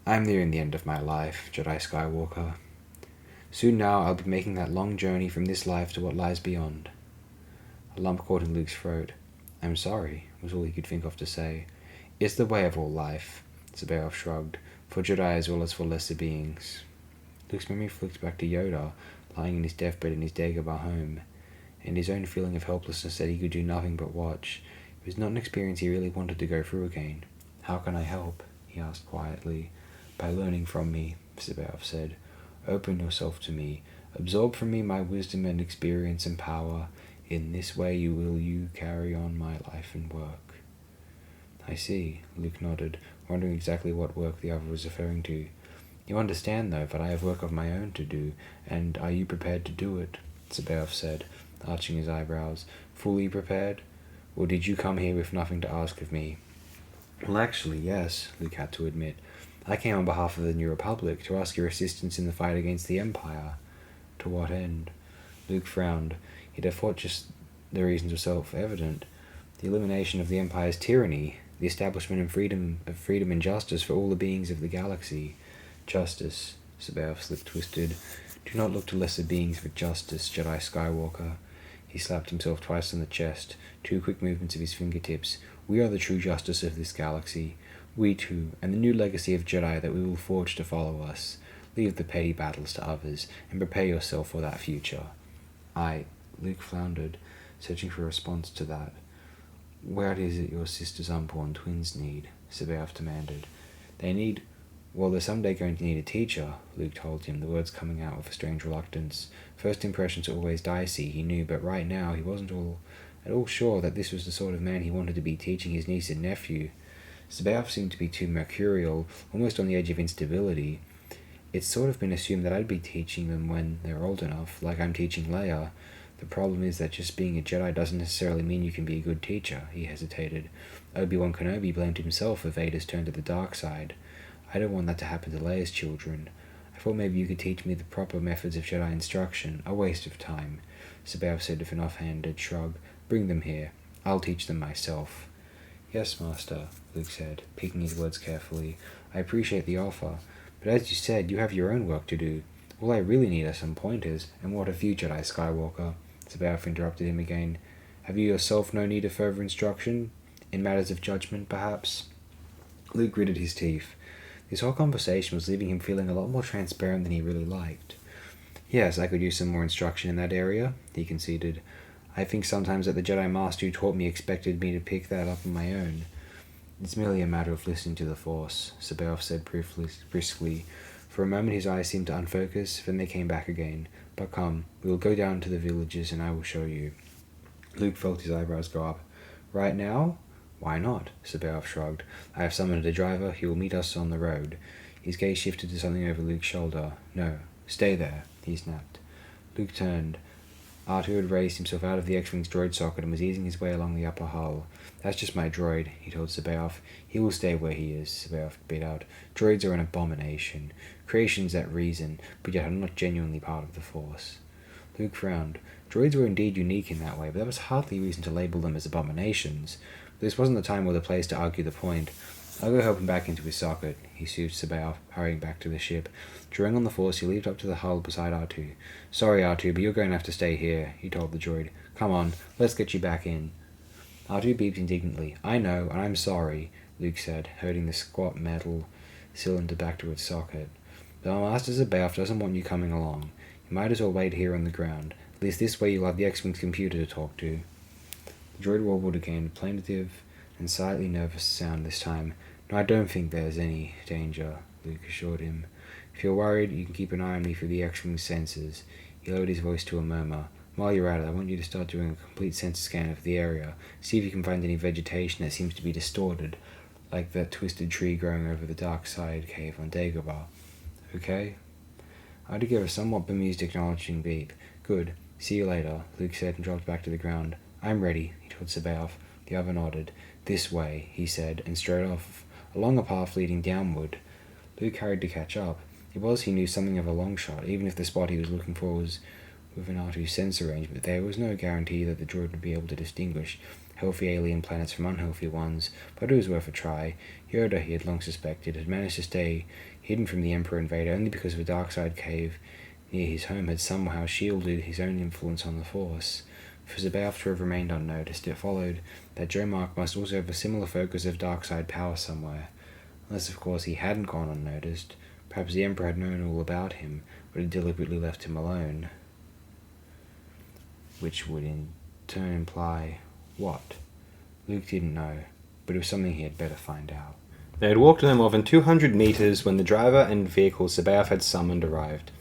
[SPEAKER 1] I'm nearing the end of my life, Jedi Skywalker. Soon now I'll be making that long journey from this life to what lies beyond. A lump caught in Luke's throat. I'm sorry, was all he could think of to say. It's the way of all life, Sabaoth shrugged, for Jedi as well as for lesser beings. Luke's memory flicked back to Yoda, lying in his deathbed in his Dagobah home, and his own feeling of helplessness that he could do nothing but watch. It was not an experience he really wanted to go through again. How can I help? He asked quietly. By learning from me, Sabaoth said. Open yourself to me. Absorb from me my wisdom and experience and power. In this way you carry on my life and work. I see, Luke nodded, wondering exactly what work the other was referring to. You understand, though, that I have work of my own to do, and are you prepared to do it? Sabaoth said, arching his eyebrows. Fully prepared? Or did you come here with nothing to ask of me? Well, actually, yes, Luke had to admit. I came on behalf of the New Republic to ask your assistance in the fight against the Empire. To what end? Luke frowned. He'd have thought just the reasons were self-evident. The elimination of the Empire's tyranny, the establishment of freedom and justice for all the beings of the galaxy. Justice, Sabaoth's lip twisted. Do not look to lesser beings for justice, Jedi Skywalker. He slapped himself twice on the chest, 2 quick movements of his fingertips. We are the true justice of this galaxy. We two, and the new legacy of Jedi that we will forge to follow us. Leave the petty battles to others, and prepare yourself for that future. Luke floundered, searching for a response to that. What is it your sister's unborn twins need? Sabaoth demanded. They need... Well, they're someday going to need a teacher, Luke told him, the words coming out with a strange reluctance. First impressions are always dicey, he knew, but right now he wasn't at all sure that this was the sort of man he wanted to be teaching his niece and nephew. Sabaoth seemed to be too mercurial, almost on the edge of instability. It's sort of been assumed that I'd be teaching them when they're old enough, like I'm teaching Leia. The problem is that just being a Jedi doesn't necessarily mean you can be a good teacher, he hesitated. Obi-Wan Kenobi blamed himself for Vader's turn to the dark side. I don't want that to happen to Leia's children. I thought maybe you could teach me the proper methods of Jedi instruction. A waste of time. Sabaoth said with an offhanded shrug. Bring them here. I'll teach them myself. Yes, Master, Luke said, picking his words carefully. I appreciate the offer, but as you said, you have your own work to do. All I really need are some pointers, and what have you, Jedi Skywalker? Sabaoth interrupted him again. Have you yourself no need of further instruction? In matters of judgment, perhaps? Luke gritted his teeth. This whole conversation was leaving him feeling a lot more transparent than he really liked. Yes, I could use some more instruction in that area, he conceded. I think sometimes that the Jedi Master who taught me expected me to pick that up on my own. It's merely a matter of listening to the Force, Sabaoth said briskly. For a moment his eyes seemed to unfocus, then they came back again. But come, we will go down to the villages and I will show you. Luke felt his eyebrows go up. Right now? Why not? Sabaoth shrugged. I have summoned a driver. He will meet us on the road. His gaze shifted to something over Luke's shoulder. No, stay there, he snapped. Luke turned. R2 had raised himself out of the X-Wing's droid socket and was easing his way along the upper hull. That's just my droid, he told Sabaoth. He will stay where he is, Sabaoth beat out. Droids are an abomination. Creations that reason, but yet are not genuinely part of the Force. Luke frowned. Droids were indeed unique in that way, but that was hardly reason to label them as abominations. This wasn't the time or the place to argue the point. I'll go help him back into his socket, he soothed Sabaoth, hurrying back to the ship. Drawing on the Force, he leaped up to the hull beside R2. Sorry, R2, but you're going to have to stay here, he told the droid. Come on, let's get you back in. R2 beeped indignantly. I know, and I'm sorry, Luke said, herding the squat metal cylinder back to its socket. But our Master Sabaoth doesn't want you coming along. You might as well wait here on the ground. At least this way you'll have the X-Wing's computer to talk to. The droid wobbled again, plaintive and slightly nervous sound this time. No, I don't think there's any danger, Luke assured him. If you're worried, you can keep an eye on me through the X-Wing's sensors. He lowered his voice to a murmur. While you're at it, I want you to start doing a complete sensor scan of the area. See if you can find any vegetation that seems to be distorted, like that twisted tree growing over the dark side cave on Dagobah. Okay? R2 gave a somewhat bemused acknowledging beep. Good. See you later, Luke said and dropped back to the ground. I'm ready, he told Sabaoth. The other nodded. This way, he said, and strode off along a path leading downward. Luke hurried to catch up. He knew something of a long shot, even if the spot he was looking for was within R2's sensor range, but there was no guarantee that the droid would be able to distinguish healthy alien planets from unhealthy ones, but it was worth a try. Yoda, he had long suspected, had managed to stay hidden from the Emperor and Vader only because of a dark side cave near his home had somehow shielded his own influence on the Force. For Sabaoth to have remained unnoticed, it followed that Joe Mark must also have a similar focus of dark side power somewhere. Unless, of course, he hadn't gone unnoticed. Perhaps the Emperor had known all about him, but had deliberately left him alone. Which would in turn imply what? Luke didn't know, but it was something he had better find out. They had walked no more than 200 meters when the driver and vehicle Sabaoth had summoned arrived.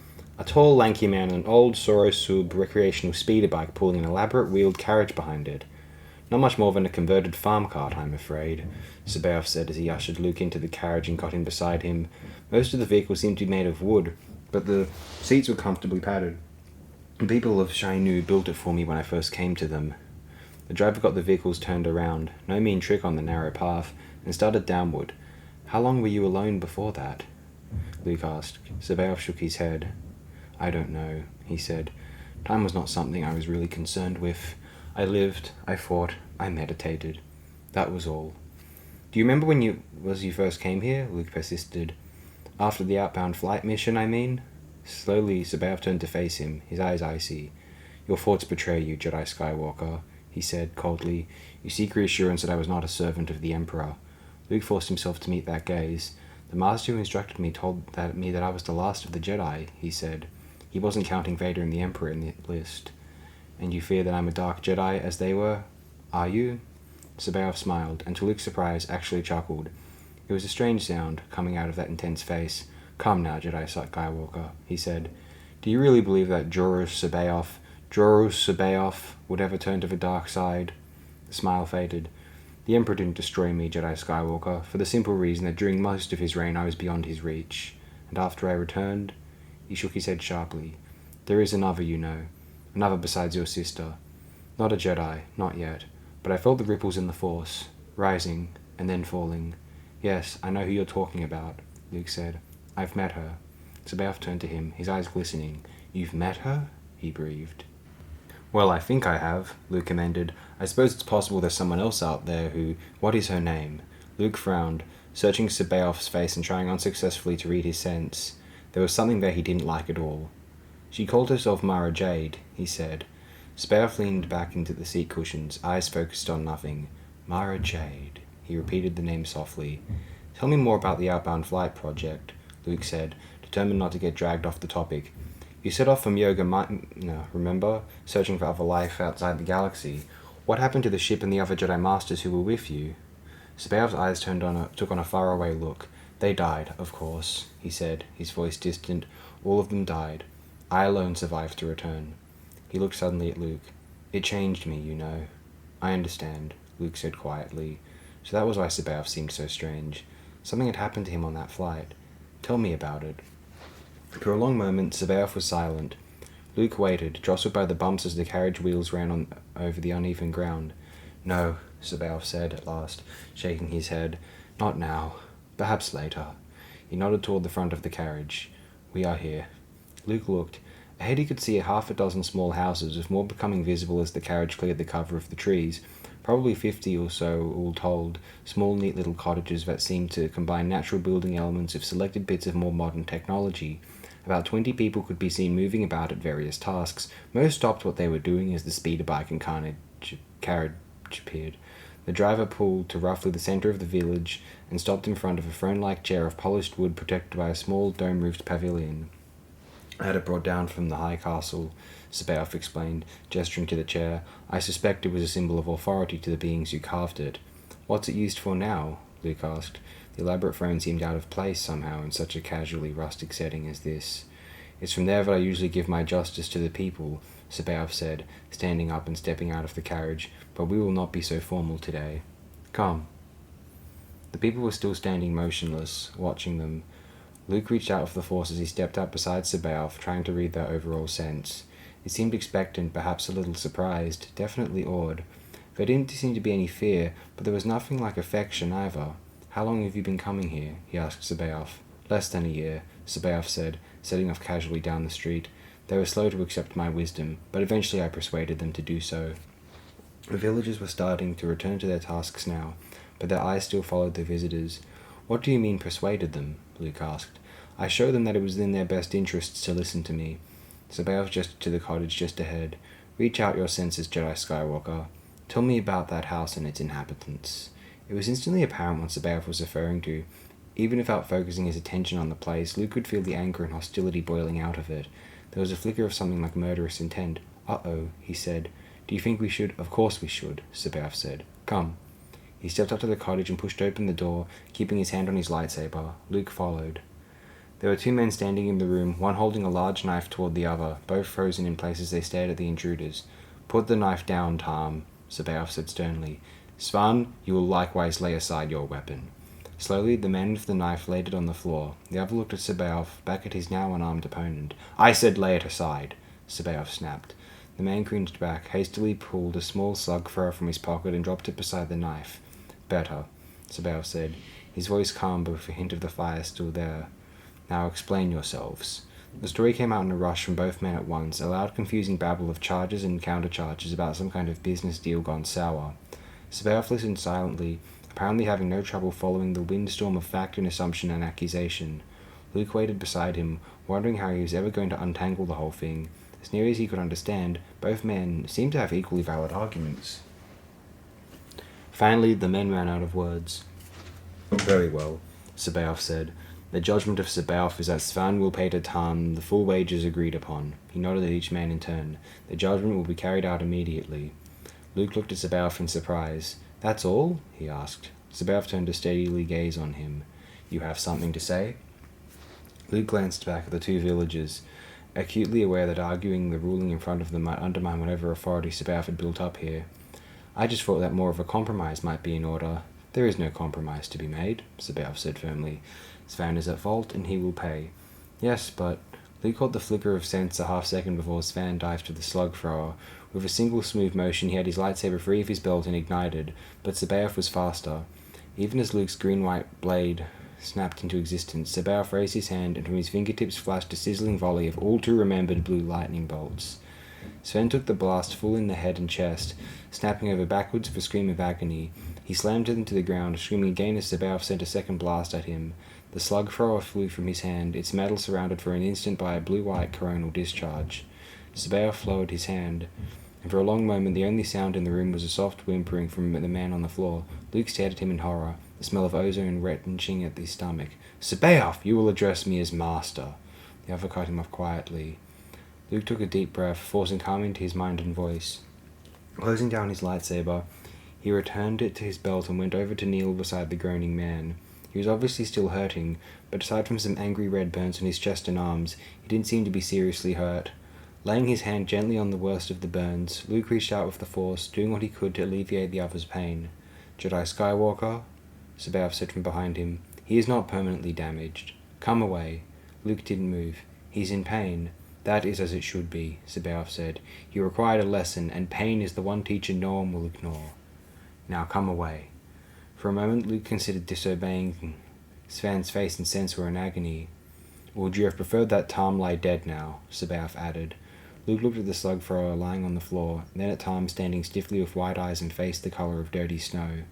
[SPEAKER 1] A tall, lanky man on an old Soro Sub recreational speeder bike pulling an elaborate wheeled carriage behind it. Not much more than a converted farm cart, I'm afraid, Sabaoth said as he ushered Luke into the carriage and got in beside him. Most of the vehicle seemed to be made of wood, but the seats were comfortably padded. The people of Shainu built it for me when I first came to them. The driver got the vehicles turned around, no mean trick on the narrow path, and started downward. How long were you alone before that? Luke asked. Sabaoth shook his head. I don't know, he said. Time was not something I was really concerned with. I lived, I fought, I meditated. That was all. Do you remember when you first came here? Luke persisted. After the outbound flight mission, I mean? Slowly, Sabaoth turned to face him, his eyes icy. Your thoughts betray you, Jedi Skywalker, he said coldly. You seek reassurance that I was not a servant of the Emperor. Luke forced himself to meet that gaze. The master who instructed me told me that I was the last of the Jedi, he said. He wasn't counting Vader and the Emperor in the list. And you fear that I'm a dark Jedi, as they were? Are you? Sabaoth smiled, and to Luke's surprise, actually chuckled. It was a strange sound, coming out of that intense face. Come now, Jedi Skywalker, he said. Do you really believe that Jorus Sabaoth would ever turn to the dark side? The smile faded. The Emperor didn't destroy me, Jedi Skywalker, for the simple reason that during most of his reign I was beyond his reach. And after I returned, he shook his head sharply. There is another, you know. Another besides your sister. Not a Jedi, not yet. But I felt the ripples in the Force, rising, and then falling. Yes, I know who you're talking about, Luke said. I've met her. Sabaoth turned to him, his eyes glistening. You've met her? He breathed. Well, I think I have, Luke amended. I suppose it's possible there's someone else out there who... What is her name? Luke frowned, searching Sabaoth's face and trying unsuccessfully to read his sense. There was something there he didn't like at all. She called herself Mara Jade, he said. Sabaoth leaned back into the seat cushions, eyes focused on nothing. Mara Jade. He repeated the name softly. Tell me more about the outbound flight project, Luke said, determined not to get dragged off the topic. You set off from remember? Searching for other life outside the galaxy. What happened to the ship and the other Jedi Masters who were with you? Sabaoth's eyes took on a faraway look. They died, of course, he said, his voice distant. All of them died. I alone survived to return. He looked suddenly at Luke. It changed me, you know. I understand, Luke said quietly. So that was why Sabaoth seemed so strange. Something had happened to him on that flight. Tell me about it. For a long moment, Sabaoth was silent. Luke waited, jostled by the bumps as the carriage wheels ran over the uneven ground. No, Sabaoth said at last, shaking his head. Not now. Perhaps later. He nodded toward the front of the carriage. We are here. Luke looked. Ahead he could see half a dozen small houses, with more becoming visible as the carriage cleared the cover of the trees. Probably 50 or so, all told, small neat little cottages that seemed to combine natural building elements with selected bits of more modern technology. About 20 people could be seen moving about at various tasks. Most stopped what they were doing as the speeder bike and carriage appeared. The driver pulled to roughly the center of the village and stopped in front of a throne-like chair of polished wood protected by a small dome-roofed pavilion. I had it brought down from the high castle, Sabaoth explained, gesturing to the chair. I suspect it was a symbol of authority to the beings who carved it. What's it used for now? Luke asked. The elaborate throne seemed out of place somehow in such a casually rustic setting as this. It's from there that I usually give my justice to the people, Sabaoth said, standing up and stepping out of the carriage, but we will not be so formal today. Come. The people were still standing motionless, watching them. Luke reached out of the Force as he stepped up beside Sabaoth, trying to read their overall sense. He seemed expectant, perhaps a little surprised, definitely awed. There didn't seem to be any fear, but there was nothing like affection either. How long have you been coming here? He asked Sabaoth. Less than a year, Sabaoth said, setting off casually down the street. They were slow to accept my wisdom, but eventually I persuaded them to do so. The villagers were starting to return to their tasks now, but their eyes still followed the visitors. What do you mean persuaded them? Luke asked. I showed them that it was in their best interests to listen to me. Sabaoth gestured to the cottage just ahead. Reach out your senses, Jedi Skywalker. Tell me about that house and its inhabitants. It was instantly apparent what Sabaoth was referring to. Even without focusing his attention on the place, Luke could feel the anger and hostility boiling out of it. There was a flicker of something like murderous intent. Uh-oh, he said. Do you think we should? Of course we should, Sabaoth said. Come. He stepped up to the cottage and pushed open the door, keeping his hand on his lightsaber. Luke followed. There were two men standing in the room, one holding a large knife toward the other, both frozen in place as they stared at the intruders. Put the knife down, Tom, Sabaoth said sternly. Zahn, you will likewise lay aside your weapon. Slowly, the man with the knife laid it on the floor. The other looked at Sabaoth, back at his now unarmed opponent. I said lay it aside, Sabaoth snapped. The man cringed back, hastily pulled a small slug fur from his pocket and dropped it beside the knife. Better, Sabaoth said, his voice calm but with a hint of the fire still there. Now explain yourselves. The story came out in a rush from both men at once, a loud confusing babble of charges and countercharges about some kind of business deal gone sour. Sabaoth listened silently, apparently having no trouble following the windstorm of fact and assumption and accusation. Luke waited beside him, wondering how he was ever going to untangle the whole thing. As near as he could understand, both men seemed to have equally valid arguments. Finally, the men ran out of words. Very well. Sabaoth said. The judgment of Sabaoth is that Zahn will pay to Tarn the full wages agreed upon. He nodded at each man in turn. The judgment will be carried out immediately. Luke looked at Sabaoth in surprise. That's all? He asked. Sabaoth turned to steadily gaze on him. You have something to say? Luke glanced back at the two villagers, acutely aware that arguing the ruling in front of them might undermine whatever authority Sabaoth had built up here. I just thought that more of a compromise might be in order. There is no compromise to be made, Sabaoth said firmly. Zahn is at fault, and he will pay. Yes, but... Luke caught the flicker of sense a half-second before Zahn dived to the slug thrower. With a single smooth motion, he had his lightsaber free of his belt and ignited, but Sabaoth was faster. Even as Luke's green-white blade snapped into existence, Sabaoth raised his hand, and from his fingertips flashed a sizzling volley of all-too-remembered blue lightning bolts. Zahn took the blast full in the head and chest, snapping over backwards with a scream of agony. He slammed into the ground, screaming again as Sabaoth sent a second blast at him. The slug thrower flew from his hand, its metal surrounded for an instant by a blue-white coronal discharge. Sabaoth lowered his hand, and for a long moment the only sound in the room was a soft whimpering from the man on the floor. Luke stared at him in horror, the smell of ozone wrenching at his stomach. Sabaoth, you will address me as master. The other cut him off quietly. Luke took a deep breath, forcing calm into his mind and voice. Closing down his lightsaber, he returned it to his belt and went over to kneel beside the groaning man. He was obviously still hurting, but aside from some angry red burns on his chest and arms, he didn't seem to be seriously hurt. Laying his hand gently on the worst of the burns, Luke reached out with the Force, doing what he could to alleviate the other's pain. Jedi Skywalker? Sabaoth said from behind him. He is not permanently damaged. Come away. Luke didn't move. He's in pain. That is as it should be, Sabaoth said. He required a lesson, and pain is the one teacher no one will ignore. Now come away. For a moment Luke considered disobeying. Zahn's face and sense were in agony. Would you have preferred that Tom lay dead now? Sabaoth added. Luke looked at the slug thrower lying on the floor, then at Tom standing stiffly with wide eyes and face the colour of dirty snow.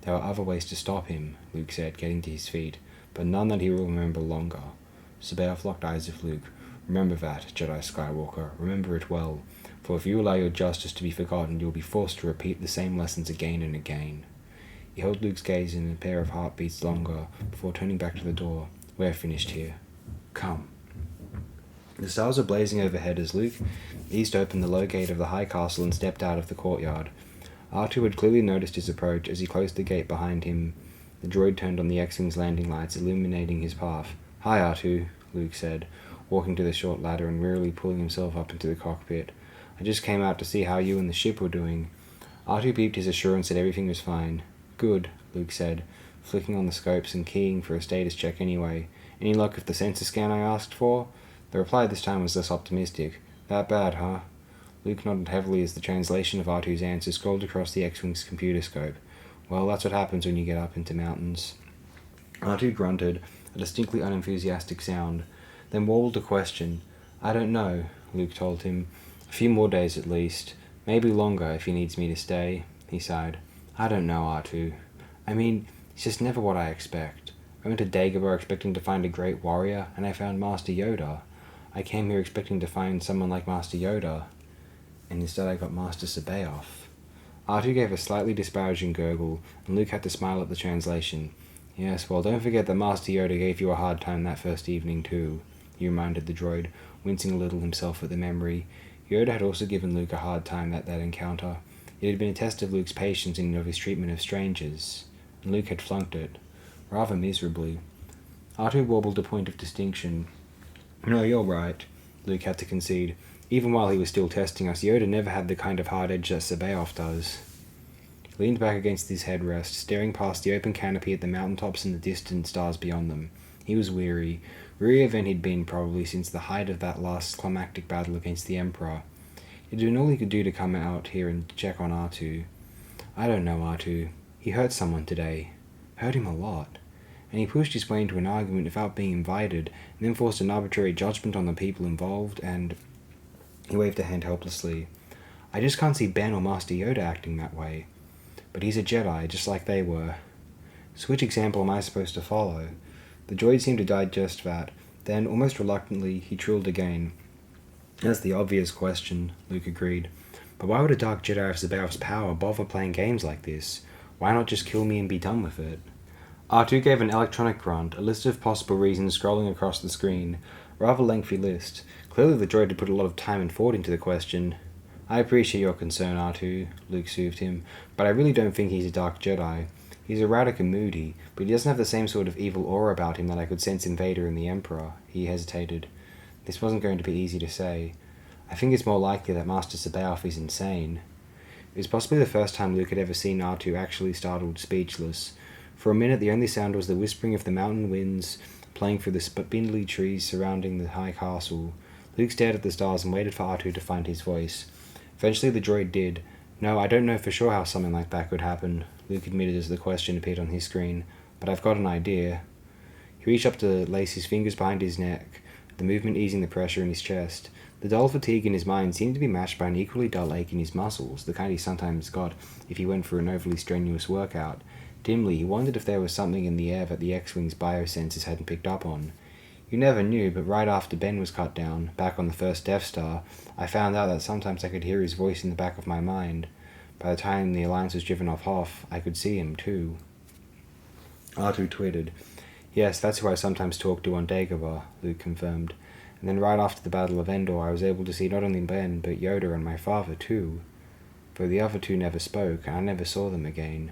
[SPEAKER 1] There were other ways to stop him, Luke said, getting to his feet, but none that he will remember longer. Sabaoth locked eyes with Luke. Remember that, Jedi Skywalker. Remember it well, for if you allow your justice to be forgotten, you will be forced to repeat the same lessons again and again. He held Luke's gaze in a pair of heartbeats longer, before turning back to the door. We're finished here. Come. The stars were blazing overhead as Luke eased open the low gate of the high castle and stepped out of the courtyard. R2 had clearly noticed his approach as he closed the gate behind him. The droid turned on the X-Wing's landing lights, illuminating his path. Hi, R2, Luke said, walking to the short ladder and wearily pulling himself up into the cockpit. I just came out to see how you and the ship were doing. R2 beeped his assurance that everything was fine. Good, Luke said, flicking on the scopes and keying for a status check anyway. Any luck with the sensor scan I asked for? The reply this time was less optimistic. That bad, huh? Luke nodded heavily as the translation of R2's answer scrolled across the X-Wing's computer scope. Well, that's what happens when you get up into mountains. R2 grunted, a distinctly unenthusiastic sound, then warbled a question. I don't know, Luke told him. A few more days at least. Maybe longer if he needs me to stay, he sighed. I don't know, R2. I mean, it's just never what I expect. I went to Dagobah expecting to find a great warrior, and I found Master Yoda. I came here expecting to find someone like Master Yoda, and instead I got Master Sabaoth. R2 gave a slightly disparaging gurgle, and Luke had to smile at the translation. Yes, well, don't forget that Master Yoda gave you a hard time that first evening too, he reminded the droid, wincing a little himself at the memory. Yoda had also given Luke a hard time at that encounter. It had been a test of Luke's patience and of his treatment of strangers, and Luke had flunked it, rather miserably. R2 warbled a point of distinction. No, you're right, Luke had to concede. Even while he was still testing us, Yoda never had the kind of hard edge that Sabaoth does. He leaned back against his headrest, staring past the open canopy at the mountaintops and the distant stars beyond them. He was wearier than he'd been probably since the height of that last climactic battle against the Emperor. It had been all he could do to come out here and check on R2. I don't know, R2. He hurt someone today. Hurt him a lot. And he pushed his way into an argument without being invited, and then forced an arbitrary judgment on the people involved, and... He waved a hand helplessly. I just can't see Ben or Master Yoda acting that way. But he's a Jedi, just like they were. So which example am I supposed to follow? The droid seemed to digest that. Then, almost reluctantly, he trilled again. That's the obvious question, Luke agreed. But why would a Dark Jedi of Sabaoth's power bother playing games like this? Why not just kill me and be done with it? R2 gave an electronic grunt, a list of possible reasons scrolling across the screen. A rather lengthy list. Clearly the droid had put a lot of time and thought into the question. I appreciate your concern, R2, Luke soothed him, but I really don't think he's a Dark Jedi. He's erratic and moody, but he doesn't have the same sort of evil aura about him that I could sense in Vader and the Emperor. He hesitated. This wasn't going to be easy to say. I think it's more likely that Master Sabaoth is insane. It was possibly the first time Luke had ever seen R2 actually startled, speechless. For a minute the only sound was the whispering of the mountain winds playing through the spindly trees surrounding the high castle. Luke stared at the stars and waited for R2 to find his voice. Eventually the droid did. No, I don't know for sure how something like that could happen, Luke admitted as the question appeared on his screen, but I've got an idea. He reached up to lace his fingers behind his neck, the movement easing the pressure in his chest. The dull fatigue in his mind seemed to be matched by an equally dull ache in his muscles, the kind he sometimes got if he went for an overly strenuous workout. Dimly, he wondered if there was something in the air that the X-Wing's biosensors hadn't picked up on. You never knew, but right after Ben was cut down, back on the first Death Star, I found out that sometimes I could hear his voice in the back of my mind. By the time the Alliance was driven off Hoth, I could see him, too. R2 twittered. Yes, that's who I sometimes talk to on Dagobah, Luke confirmed. And then right after the Battle of Endor, I was able to see not only Ben, but Yoda and my father, too. Though the other two never spoke, I never saw them again.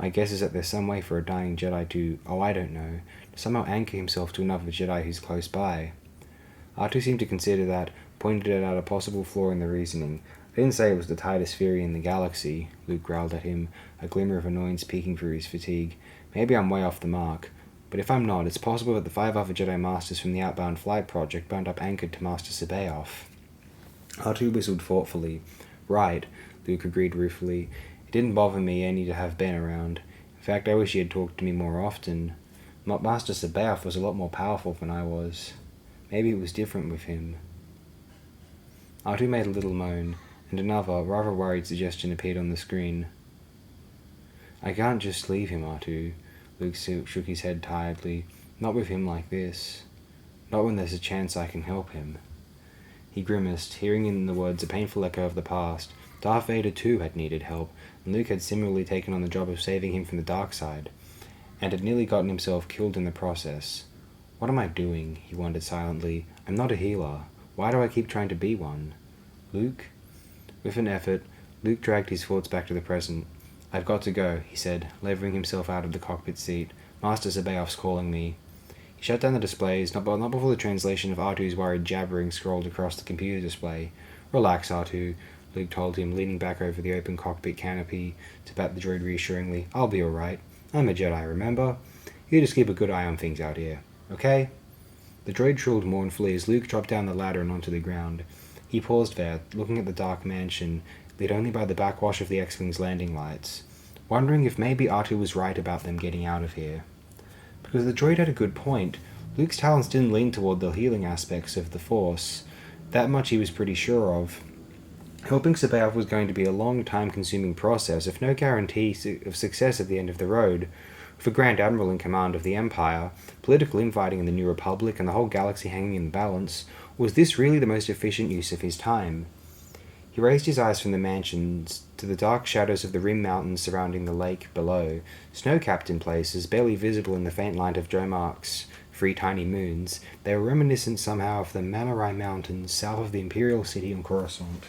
[SPEAKER 1] My guess is that there's some way for a dying Jedi to, I don't know, to somehow anchor himself to another Jedi who's close by. R2 seemed to consider that, pointed out a possible flaw in the reasoning. I didn't say it was the tightest theory in the galaxy, Luke growled at him, a glimmer of annoyance peeking through his fatigue. Maybe I'm way off the mark. But if I'm not, it's possible that the 5 other Jedi Masters from the Outbound Flight Project burned up anchored to Master Sabaoth. R2 whistled thoughtfully. Right, Luke agreed ruefully. It didn't bother me any to have Ben around. In fact, I wish he had talked to me more often. Master Sabaoth was a lot more powerful than I was. Maybe it was different with him. R2 made a little moan, and another, rather worried suggestion appeared on the screen. I can't just leave him, R2. Luke shook his head tiredly. Not with him like this. Not when there's a chance I can help him. He grimaced, hearing in the words a painful echo of the past. Darth Vader too had needed help, and Luke had similarly taken on the job of saving him from the dark side, and had nearly gotten himself killed in the process. What am I doing? He wondered silently. I'm not a healer. Why do I keep trying to be one? Luke? With an effort, Luke dragged his thoughts back to the present. I've got to go, he said, levering himself out of the cockpit seat. Master Sabaoth's calling me. He shut down the displays, not before the translation of R2's worried jabbering scrolled across the computer display. Relax, R2, Luke told him, leaning back over the open cockpit canopy to pat the droid reassuringly. I'll be alright. I'm a Jedi, remember? You just keep a good eye on things out here, okay? The droid trilled mournfully as Luke dropped down the ladder and onto the ground. He paused there, looking at the dark mansion, lit only by the backwash of the X-Wing's landing lights, wondering if maybe R2 was right about them getting out of here. Because the droid had a good point. Luke's talents didn't lean toward the healing aspects of the Force. That much he was pretty sure of. Helping Sabaoth was going to be a long, time-consuming process, with no guarantee of success at the end of the road. With a Grand Admiral in command of the Empire, political infighting in the New Republic, and the whole galaxy hanging in the balance, was this really the most efficient use of his time? He raised his eyes from the mansions to the dark shadows of the rim mountains surrounding the lake below, snow-capped in places, barely visible in the faint light of Jomark's 3 tiny moons. They were reminiscent somehow of the Manarai Mountains south of the Imperial City on Coruscant.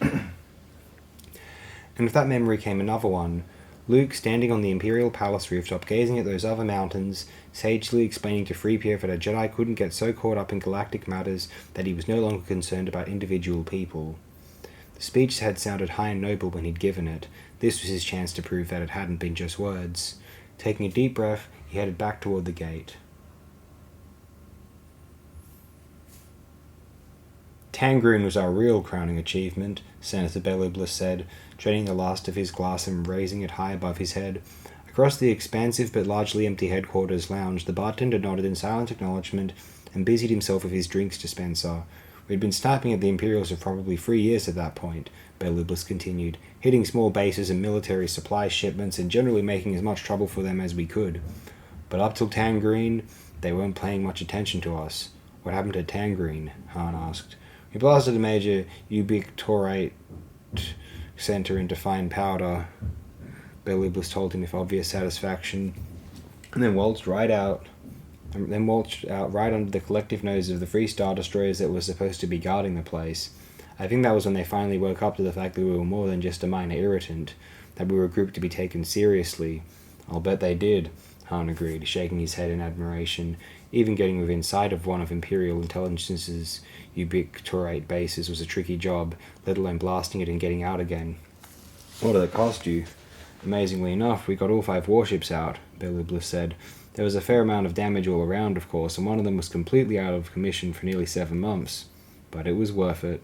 [SPEAKER 1] And with that memory came another one. Luke, standing on the Imperial Palace rooftop, gazing at those other mountains, sagely explaining to 3PO that a Jedi couldn't get so caught up in galactic matters that he was no longer concerned about individual people. The speech had sounded high and noble when he'd given it. This was his chance to prove that it hadn't been just words. Taking a deep breath, he headed back toward the gate. Tangrune was our real crowning achievement, Senator Beliblis said, draining the last of his glass and raising it high above his head. Across the expansive but largely empty headquarters lounge, the bartender nodded in silent acknowledgement and busied himself with his drinks dispenser. We'd been sniping at the Imperials for probably 3 years at that point, Beliblis continued, hitting small bases and military supply shipments and generally making as much trouble for them as we could. But up till Tangrene, they weren't paying much attention to us. What happened to Tangrene? Han asked. We blasted a major ubiquitorate center into fine powder, Beliblis told him with obvious satisfaction. and then waltzed out right under the collective noses of the 3 Star Destroyers that were supposed to be guarding the place. I think that was when they finally woke up to the fact that we were more than just a minor irritant, that we were a group to be taken seriously. I'll bet they did, Hahn agreed, shaking his head in admiration. Even getting within sight of one of Imperial Intelligence's ubiquitous bases was a tricky job, let alone blasting it and getting out again. What did it cost you? Amazingly enough, we got all 5 warships out, Belublis said. There was a fair amount of damage all around, of course, and one of them was completely out of commission for nearly 7 months. But it was worth it.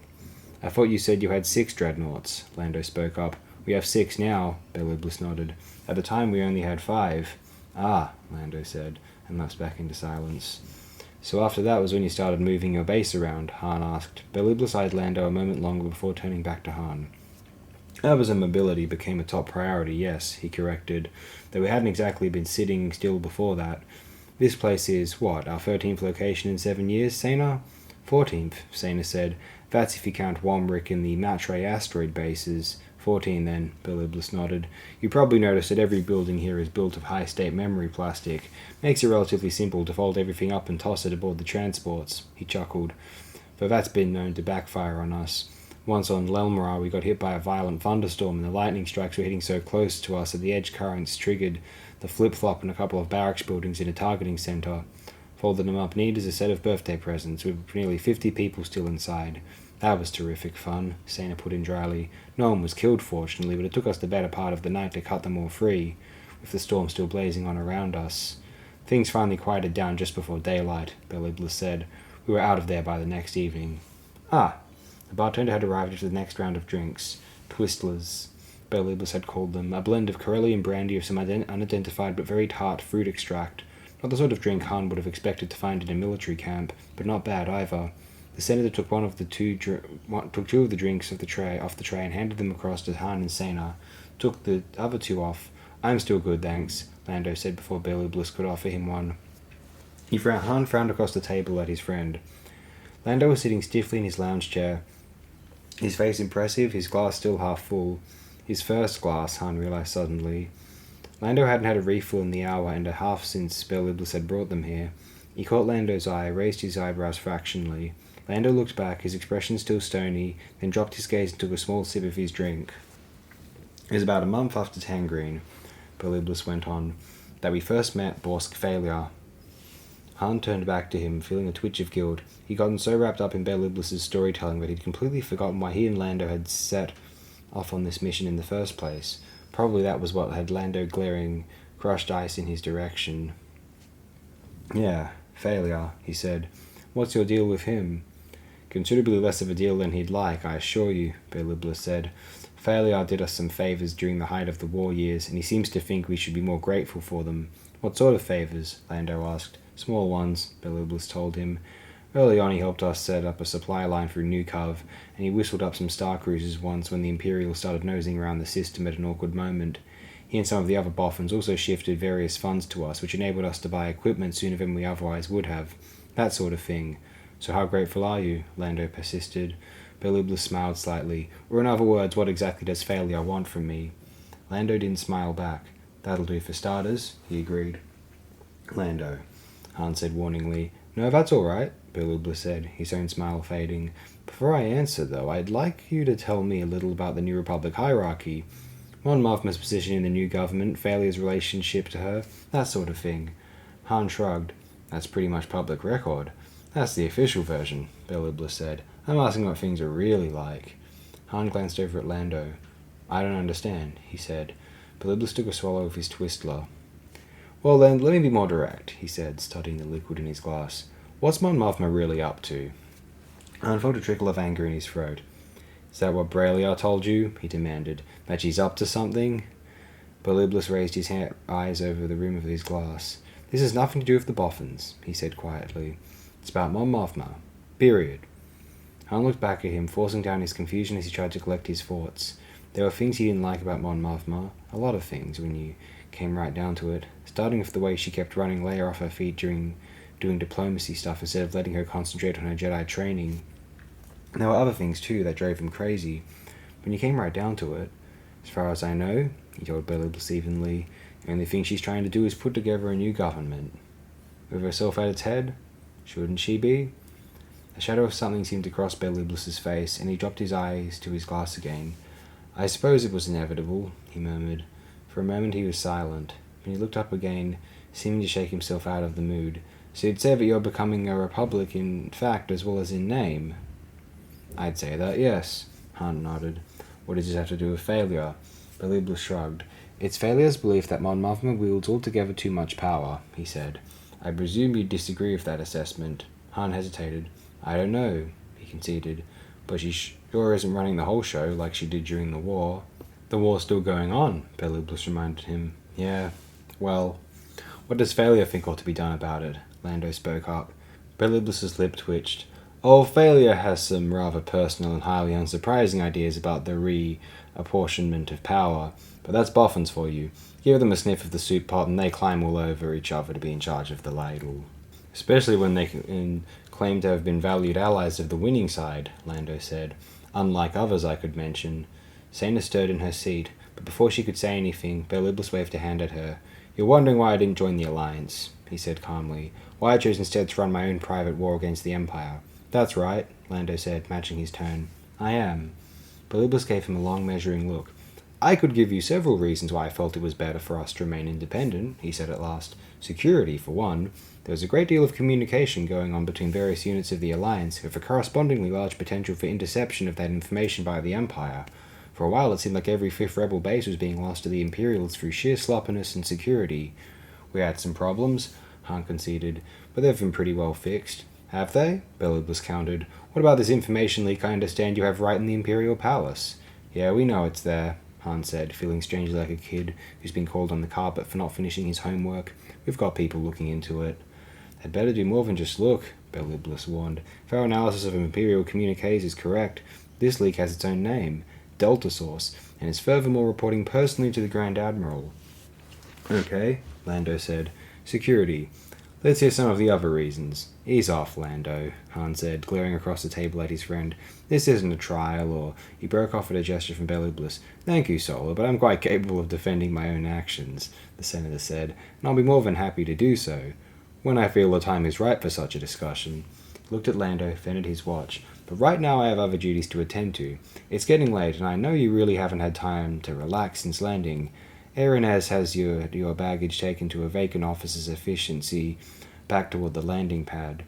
[SPEAKER 1] I thought you said you had 6 dreadnoughts, Lando spoke up. We have 6 now, Belublis nodded. At the time we only had 5. Ah, Lando said, and lapsed back into silence. So after that was when you started moving your base around, Hahn asked. Belublis eyed Lando a moment longer before turning back to Hahn. Ours and mobility became a top priority, yes, he corrected, though we hadn't exactly been sitting still before that. This place is, what, our 13th location in 7 years, Sena? 14th, Sena said. That's if you count Womrick and the Matre asteroid bases. 14 then, Belublis nodded. You probably noticed that every building here is built of high-state memory plastic. Makes it relatively simple to fold everything up and toss it aboard the transports, he chuckled. Though that's been known to backfire on us. Once on Lelmara we got hit by a violent thunderstorm and the lightning strikes were hitting so close to us that the edge currents triggered the flip-flop in a couple of barracks buildings in a targeting centre. Folded them up neat as a set of birthday presents, with nearly 50 people still inside. That was terrific fun, Sena put in dryly. No one was killed, fortunately, but it took us the better part of the night to cut them all free, with the storm still blazing on around us. Things finally quieted down just before daylight, Belublis said. We were out of there by the next evening. Ah, the bartender had arrived with the next round of drinks. Twistlers, Belublis had called them, a blend of Corellian brandy of some unidentified but very tart fruit extract. Not the sort of drink Hahn would have expected to find in a military camp, but not bad either. The senator took took 2 of the drinks off the tray and handed them across to Hahn and Sena. Took the other 2 off. I'm still good, thanks, Lando said before Belublis could offer him one. Hahn frowned across the table at his friend. Lando was sitting stiffly in his lounge chair, his face impressive, his glass still half full. His first glass, Hahn realized suddenly. Lando hadn't had a refill in the hour and a half since Belublis had brought them here. He caught Lando's eye, raised his eyebrows fractionally. Lando looked back, his expression still stony, then dropped his gaze and took a small sip of his drink. It was about a month after Tangrene, Belublis went on, that we first met Borsk Failure. Hahn turned back to him, feeling a twitch of guilt. He'd gotten so wrapped up in Belublis' storytelling that he'd completely forgotten why he and Lando had set off on this mission in the first place. Probably that was what had Lando glaring crushed ice in his direction. Yeah, Failure, he said. What's your deal with him? Considerably less of a deal than he'd like, I assure you, Belublis said. Failure did us some favours during the height of the war years, and he seems to think we should be more grateful for them. What sort of favours? Lando asked. Small ones, Belublis told him. Early on he helped us set up a supply line through Nukov, and he whistled up some star cruisers once when the Imperials started nosing around the system at an awkward moment. He and some of the other boffins also shifted various funds to us, which enabled us to buy equipment sooner than we otherwise would have. That sort of thing. So how grateful are you? Lando persisted. Belublis smiled slightly. Or in other words, what exactly does Failure want from me? Lando didn't smile back. That'll do for starters, he agreed. Lando, Hahn said warningly. No, that's all right, Belublis said, his own smile fading. Before I answer, though, I'd like you to tell me a little about the New Republic hierarchy. Mon Mothma's position in the new government, Failures' relationship to her, that sort of thing. Hahn shrugged. That's pretty much public record. That's the official version, Belublis said. I'm asking what things are really like. Hahn glanced over at Lando. I don't understand, he said. Belublis took a swallow of his Twistler. Well then, let me be more direct, he said, studying the liquid in his glass. What's Mon Mothma really up to? Hahn felt a trickle of anger in his throat. Is that what Brailiar told you? He demanded. That she's up to something? Belublis raised his eyes over the rim of his glass. This has nothing to do with the boffins, he said quietly. It's about Mon Mothma. Period. Hahn looked back at him, forcing down his confusion as he tried to collect his thoughts. There were things he didn't like about Mon Mothma, a lot of things when you came right down to it, starting with the way she kept running Leia off her feet during doing diplomacy stuff instead of letting her concentrate on her Jedi training. And there were other things too that drove him crazy. When you came right down to it, as far as I know, he told Belublis evenly, The only thing she's trying to do is put together a new government. With herself at its head? Shouldn't she be? A shadow of something seemed to cross Beliblus's face, and he dropped his eyes to his glass again. I suppose it was inevitable, he murmured. For a moment he was silent. When he looked up again, seeming to shake himself out of the mood. So you'd say that you're becoming a republic in fact as well as in name? I'd say that, yes, Hahn nodded. What does this have to do with failure? Beliblus shrugged. It's failure's belief that Mon Mothma wields altogether too much power, he said. I presume you disagree with that assessment. Hahn hesitated. I don't know, he conceded. But she sure isn't running the whole show like she did during the war. The war's still going on, Beliblus reminded him. Yeah, well, what does failure think ought to be done about it? Lando spoke up. Beliblus's lip twitched. Oh, failure has some rather personal and highly unsurprising ideas about the reapportionment of power, but that's boffins for you. Give them a sniff of the soup pot and they climb all over each other to be in charge of the ladle. Especially when they claim to have been valued allies of the winning side, Lando said. Unlike others I could mention. Sana stirred in her seat, but before she could say anything, Beliblus waved a hand at her. You're wondering why I didn't join the Alliance, he said calmly. Why I chose instead to run my own private war against the Empire. That's right, Lando said, matching his tone. I am. Beliblus gave him a long measuring look. I could give you several reasons why I felt it was better for us to remain independent, he said at last. Security, for one. There was a great deal of communication going on between various units of the Alliance, with a correspondingly large potential for interception of that information by the Empire. For a while it seemed like every fifth rebel base was being lost to the Imperials through sheer sloppiness and security. We had some problems, Hahn conceded, but they've been pretty well fixed. Have they? Beliblus countered. What about this information leak I understand you have right in the Imperial Palace? Yeah, we know it's there, Hahn said, feeling strangely like a kid who's been called on the carpet for not finishing his homework. We've got people looking into it. They'd better do more than just look, Beliblus warned. If our analysis of Imperial communiques is correct, this leak has its own name, Delta Source, and is furthermore reporting personally to the Grand Admiral. Okay, Lando said. Security. Let's hear some of the other reasons. Ease off, Lando, Hahn said, glaring across the table at his friend. This isn't a trial, or... He broke off at a gesture from Beliblus. Thank you, Solar, but I'm quite capable of defending my own actions, the senator said, and I'll be more than happy to do so, when I feel the time is right for such a discussion. He looked at Lando, then at his watch. But right now I have other duties to attend to. It's getting late, and I know you really haven't had time to relax since landing. Aranez has your baggage taken to a vacant officer's efficiency back toward the landing pad.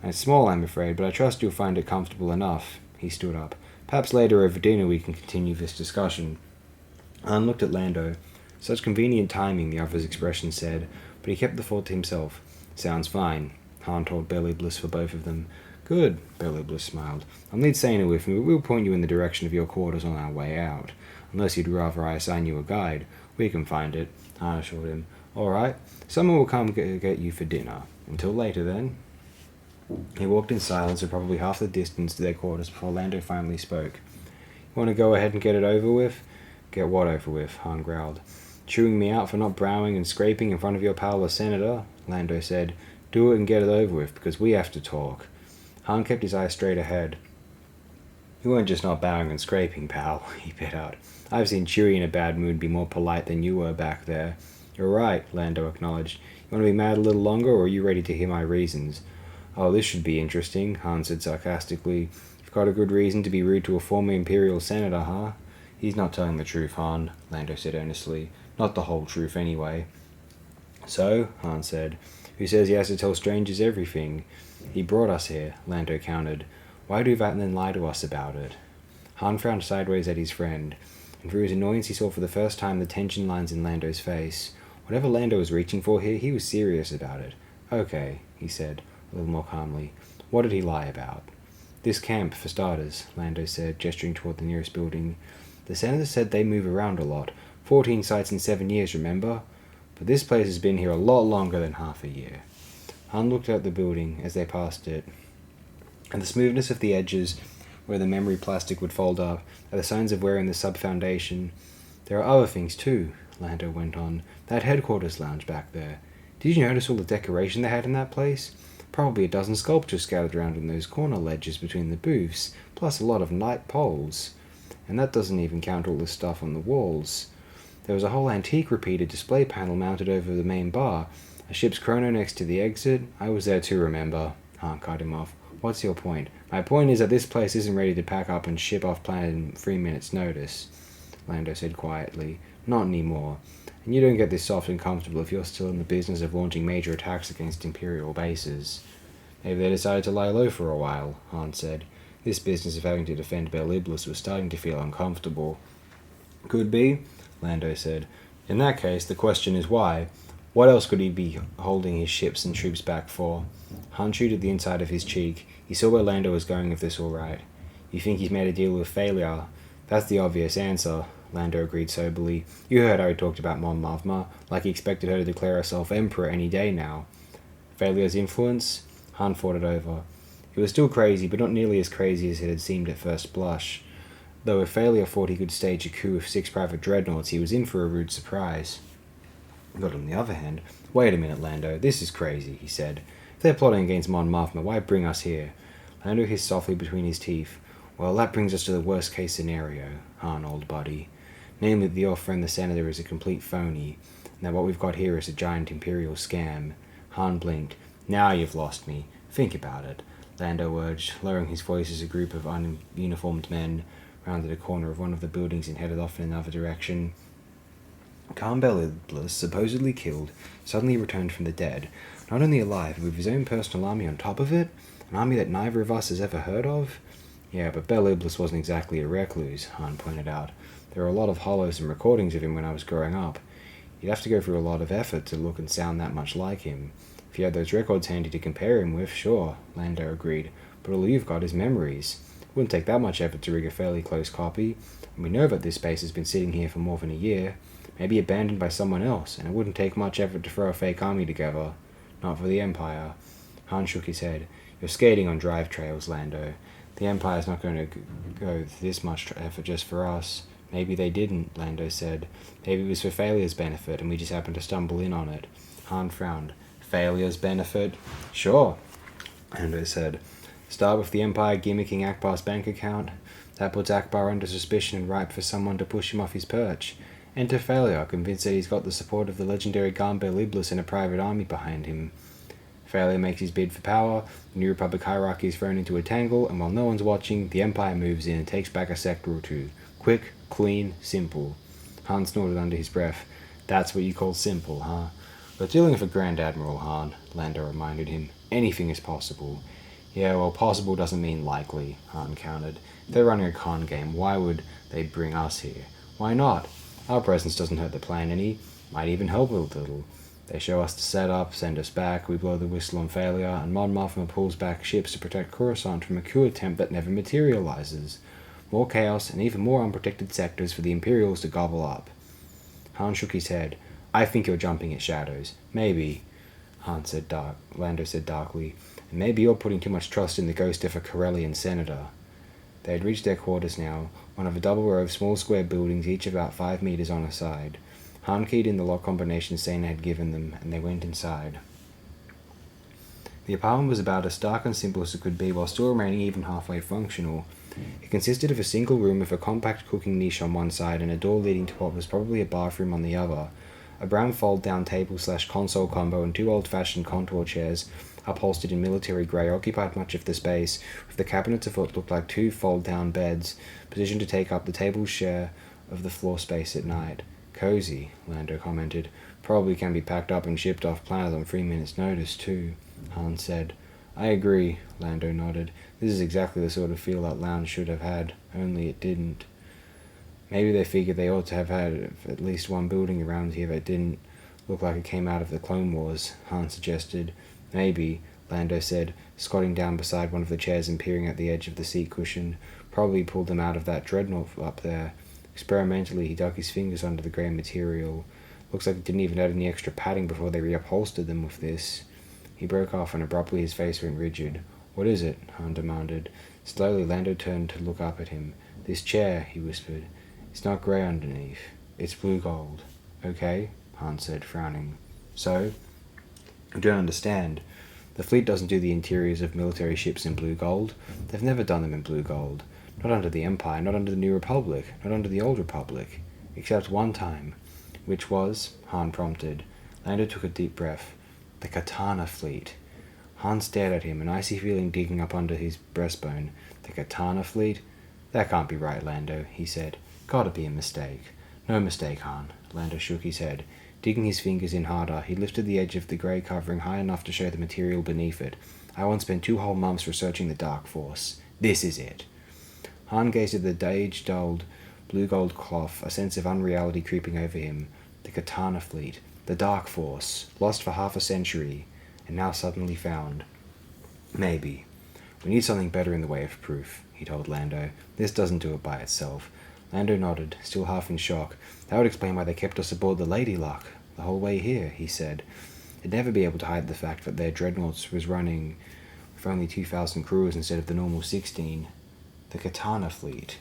[SPEAKER 1] It's small, I'm afraid, but I trust you'll find it comfortable enough. He stood up. Perhaps later over dinner we can continue this discussion. Hahn looked at Lando. Such convenient timing, the other's expression said, but he kept the thought to himself. Sounds fine, Hahn told Beliblus for both of them. Good, Beliblus smiled. I'll need Sana with me, but we'll point you in the direction of your quarters on our way out. Unless you'd rather I assign you a guide. We can find it, Hahn assured him. All right, someone will come get you for dinner. Until later, then. He walked in silence for probably half the distance to their quarters before Lando finally spoke. You want to go ahead and get it over with? Get what over with? Hahn growled. Chewing me out for not bowing and scraping in front of your pal the senator? Lando said. Do it and get it over with, because we have to talk. Hahn kept his eyes straight ahead. You weren't just not bowing and scraping, pal, he bit out. I've seen Chewie in a bad mood be more polite than you were back there. You're right, Lando acknowledged. You want to be mad a little longer, or are you ready to hear my reasons? Oh, this should be interesting, Hahn said sarcastically. You've got a good reason to be rude to a former Imperial senator, huh? He's not telling the truth, Hahn, Lando said earnestly. Not the whole truth, anyway. So, Hahn said, who says he has to tell strangers everything? He brought us here, Lando countered. Why do that and then lie to us about it? Hahn frowned sideways at his friend, and through his annoyance he saw for the first time the tension lines in Lando's face. Whatever Lando was reaching for here, he was serious about it. Okay, he said, a little more calmly. What did he lie about? This camp, for starters, Lando said, gesturing toward the nearest building. The senator said they move around a lot. 14 sites in 7 years, remember? But this place has been here a lot longer than half a year. Hahn looked at the building as they passed it, and the smoothness of the edges, where the memory plastic would fold up, are the signs of wearing the sub-foundation. There are other things, too, Lando went on. That headquarters lounge back there. Did you notice all the decoration they had in that place? Probably a dozen sculptures scattered around in those corner ledges between the booths, plus a lot of light poles. And that doesn't even count all the stuff on the walls. There was a whole antique repeater display panel mounted over the main bar, a ship's chrono next to the exit. I was there too, remember? Han cut him off. What's your point? My point is that this place isn't ready to pack up and ship off planet in 3 minutes' notice, Lando said quietly. Not anymore. And you don't get this soft and comfortable if you're still in the business of launching major attacks against Imperial bases. Maybe they decided to lie low for a while, Han said. This business of having to defend Bel Iblis was starting to feel uncomfortable. Could be, Lando said. In that case, the question is why. What else could he be holding his ships and troops back for? Han chewed at the inside of his cheek. He saw where Lando was going with this all right. You think he's made a deal with failure? That's the obvious answer, Lando agreed soberly. You heard how he talked about Mon Mothma, like he expected her to declare herself emperor any day now. Failure's influence? Han thought it over. It was still crazy, but not nearly as crazy as it had seemed at first blush. Though if Failure thought he could stage a coup with 6 private dreadnoughts, he was in for a rude surprise. But on the other hand, wait a minute, Lando, this is crazy, he said. If they're plotting against Mon Mothma, why bring us here? Lando hissed softly between his teeth. Well, that brings us to the worst-case scenario, Han, old buddy. Namely, that your friend the Senator is a complete phony, and that what we've got here is a giant Imperial scam. Han blinked. Now you've lost me. Think about it, Lando urged, lowering his voice as a group of ununiformed men rounded a corner of one of the buildings and headed off in another direction. Khan Bel Iblis, supposedly killed, suddenly returned from the dead, not only alive, but with his own personal army on top of it, an army that neither of us has ever heard of. Yeah, but Bel Iblis wasn't exactly a recluse, Han pointed out. There were a lot of hollows and recordings of him when I was growing up. You'd have to go through a lot of effort to look and sound that much like him. If you had those records handy to compare him with, sure, Lando agreed, but all you've got is memories. It wouldn't take that much effort to rig a fairly close copy, and we know that this base has been sitting here for more than a year, maybe abandoned by someone else, and it wouldn't take much effort to throw a fake army together. Not for the Empire. Han shook his head. You're skating on drive trails, Lando. The Empire's not going to go this much effort just for us. Maybe they didn't, Lando said. Maybe it was for Failure's benefit, and we just happened to stumble in on it. Han frowned. Failure's benefit? Sure, Lando said. Start with the Empire gimmicking Akbar's bank account. That puts Akbar under suspicion and ripe for someone to push him off his perch. Enter Failure, convinced that he's got the support of the legendary Khan Bel Iblis and a private army behind him. Failure makes his bid for power, the New Republic hierarchy is thrown into a tangle, and while no one's watching, the Empire moves in and takes back a sector or two. Quick, clean, simple. Han snorted under his breath. That's what you call simple, huh? We're dealing with a Grand Admiral, Han, Lando reminded him. Anything is possible. Yeah, well, possible doesn't mean likely, Han countered. If they're running a con game, why would they bring us here? Why not? Our presence doesn't hurt the plan any. Might even help a little. They show us the setup, send us back, we blow the whistle on Failure, and Mon Mothma pulls back ships to protect Coruscant from a coup attempt that never materializes. More chaos and even more unprotected sectors for the Imperials to gobble up. Han shook his head. I think you're jumping at shadows. Maybe, Lando said darkly. And maybe you're putting too much trust in the ghost of a Corellian senator. They had reached their quarters now, one of a double row of small square buildings, each about 5 meters on a side. Han keyed in the lock combination Sana had given them, and they went inside. The apartment was about as stark and simple as it could be while still remaining even halfway functional. It consisted of a single room with a compact cooking niche on one side and a door leading to what was probably a bathroom on the other. A brown fold-down table/console combo and 2 old-fashioned contour chairs, upholstered in military grey, occupied much of the space, with the cabinets of what looked like 2 fold-down beds, positioned to take up the table's share of the floor space at night. Cozy, Lando commented. Probably can be packed up and shipped off planet on 3 minutes' notice, too, Han said. I agree, Lando nodded. This is exactly the sort of feel that lounge should have had, only it didn't. Maybe they figured they ought to have had at least one building around here that didn't look like it came out of the Clone Wars, Han suggested. Maybe, Lando said, squatting down beside one of the chairs and peering at the edge of the seat cushion. Probably pulled them out of that dreadnought up there. Experimentally, he dug his fingers under the grey material. Looks like it didn't even add any extra padding before they reupholstered them with this. He broke off, and abruptly his face went rigid. What is it? Han demanded. Slowly, Lando turned to look up at him. This chair, he whispered. It's not grey underneath. It's blue gold. Okay, Han said, frowning. So? I don't understand. The fleet doesn't do the interiors of military ships in blue gold. They've never done them in blue gold. Not under the Empire, not under the New Republic, not under the Old Republic. Except one time. Which was? Han prompted. Lando took a deep breath. The Katana Fleet. Han stared at him, an icy feeling digging up under his breastbone. The Katana Fleet? That can't be right, Lando, he said. Gotta be a mistake. No mistake, Han. Lando shook his head. Digging his fingers in harder, he lifted the edge of the grey covering high enough to show the material beneath it. I once spent 2 whole months researching the Dark Force. This is it. Han gazed at the age-dulled, blue-gold cloth, a sense of unreality creeping over him. The Katana Fleet. The Dark Force. Lost for half a century. And now suddenly found. Maybe. We need something better in the way of proof, he told Lando. This doesn't do it by itself. Lando nodded, still half in shock. That would explain why they kept us aboard the Lady Luck the whole way here, he said. They'd never be able to hide the fact that their dreadnoughts was running with only 2,000 crews instead of the normal 16. The Katana Fleet.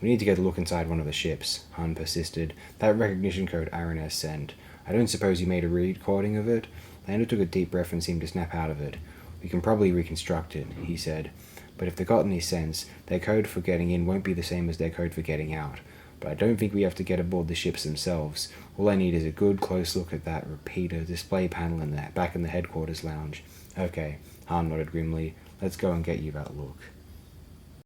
[SPEAKER 1] We need to get a look inside one of the ships, Han persisted. That recognition code Aranez sent. I don't suppose you made a recording of it? Lando took a deep breath and seemed to snap out of it. We can probably reconstruct it, he said. But if they've got any sense, their code for getting in won't be the same as their code for getting out. But I don't think we have to get aboard the ships themselves. All I need is a good close look at that repeater display panel back in the headquarters lounge. Okay, Han nodded grimly. Let's go and get you that look.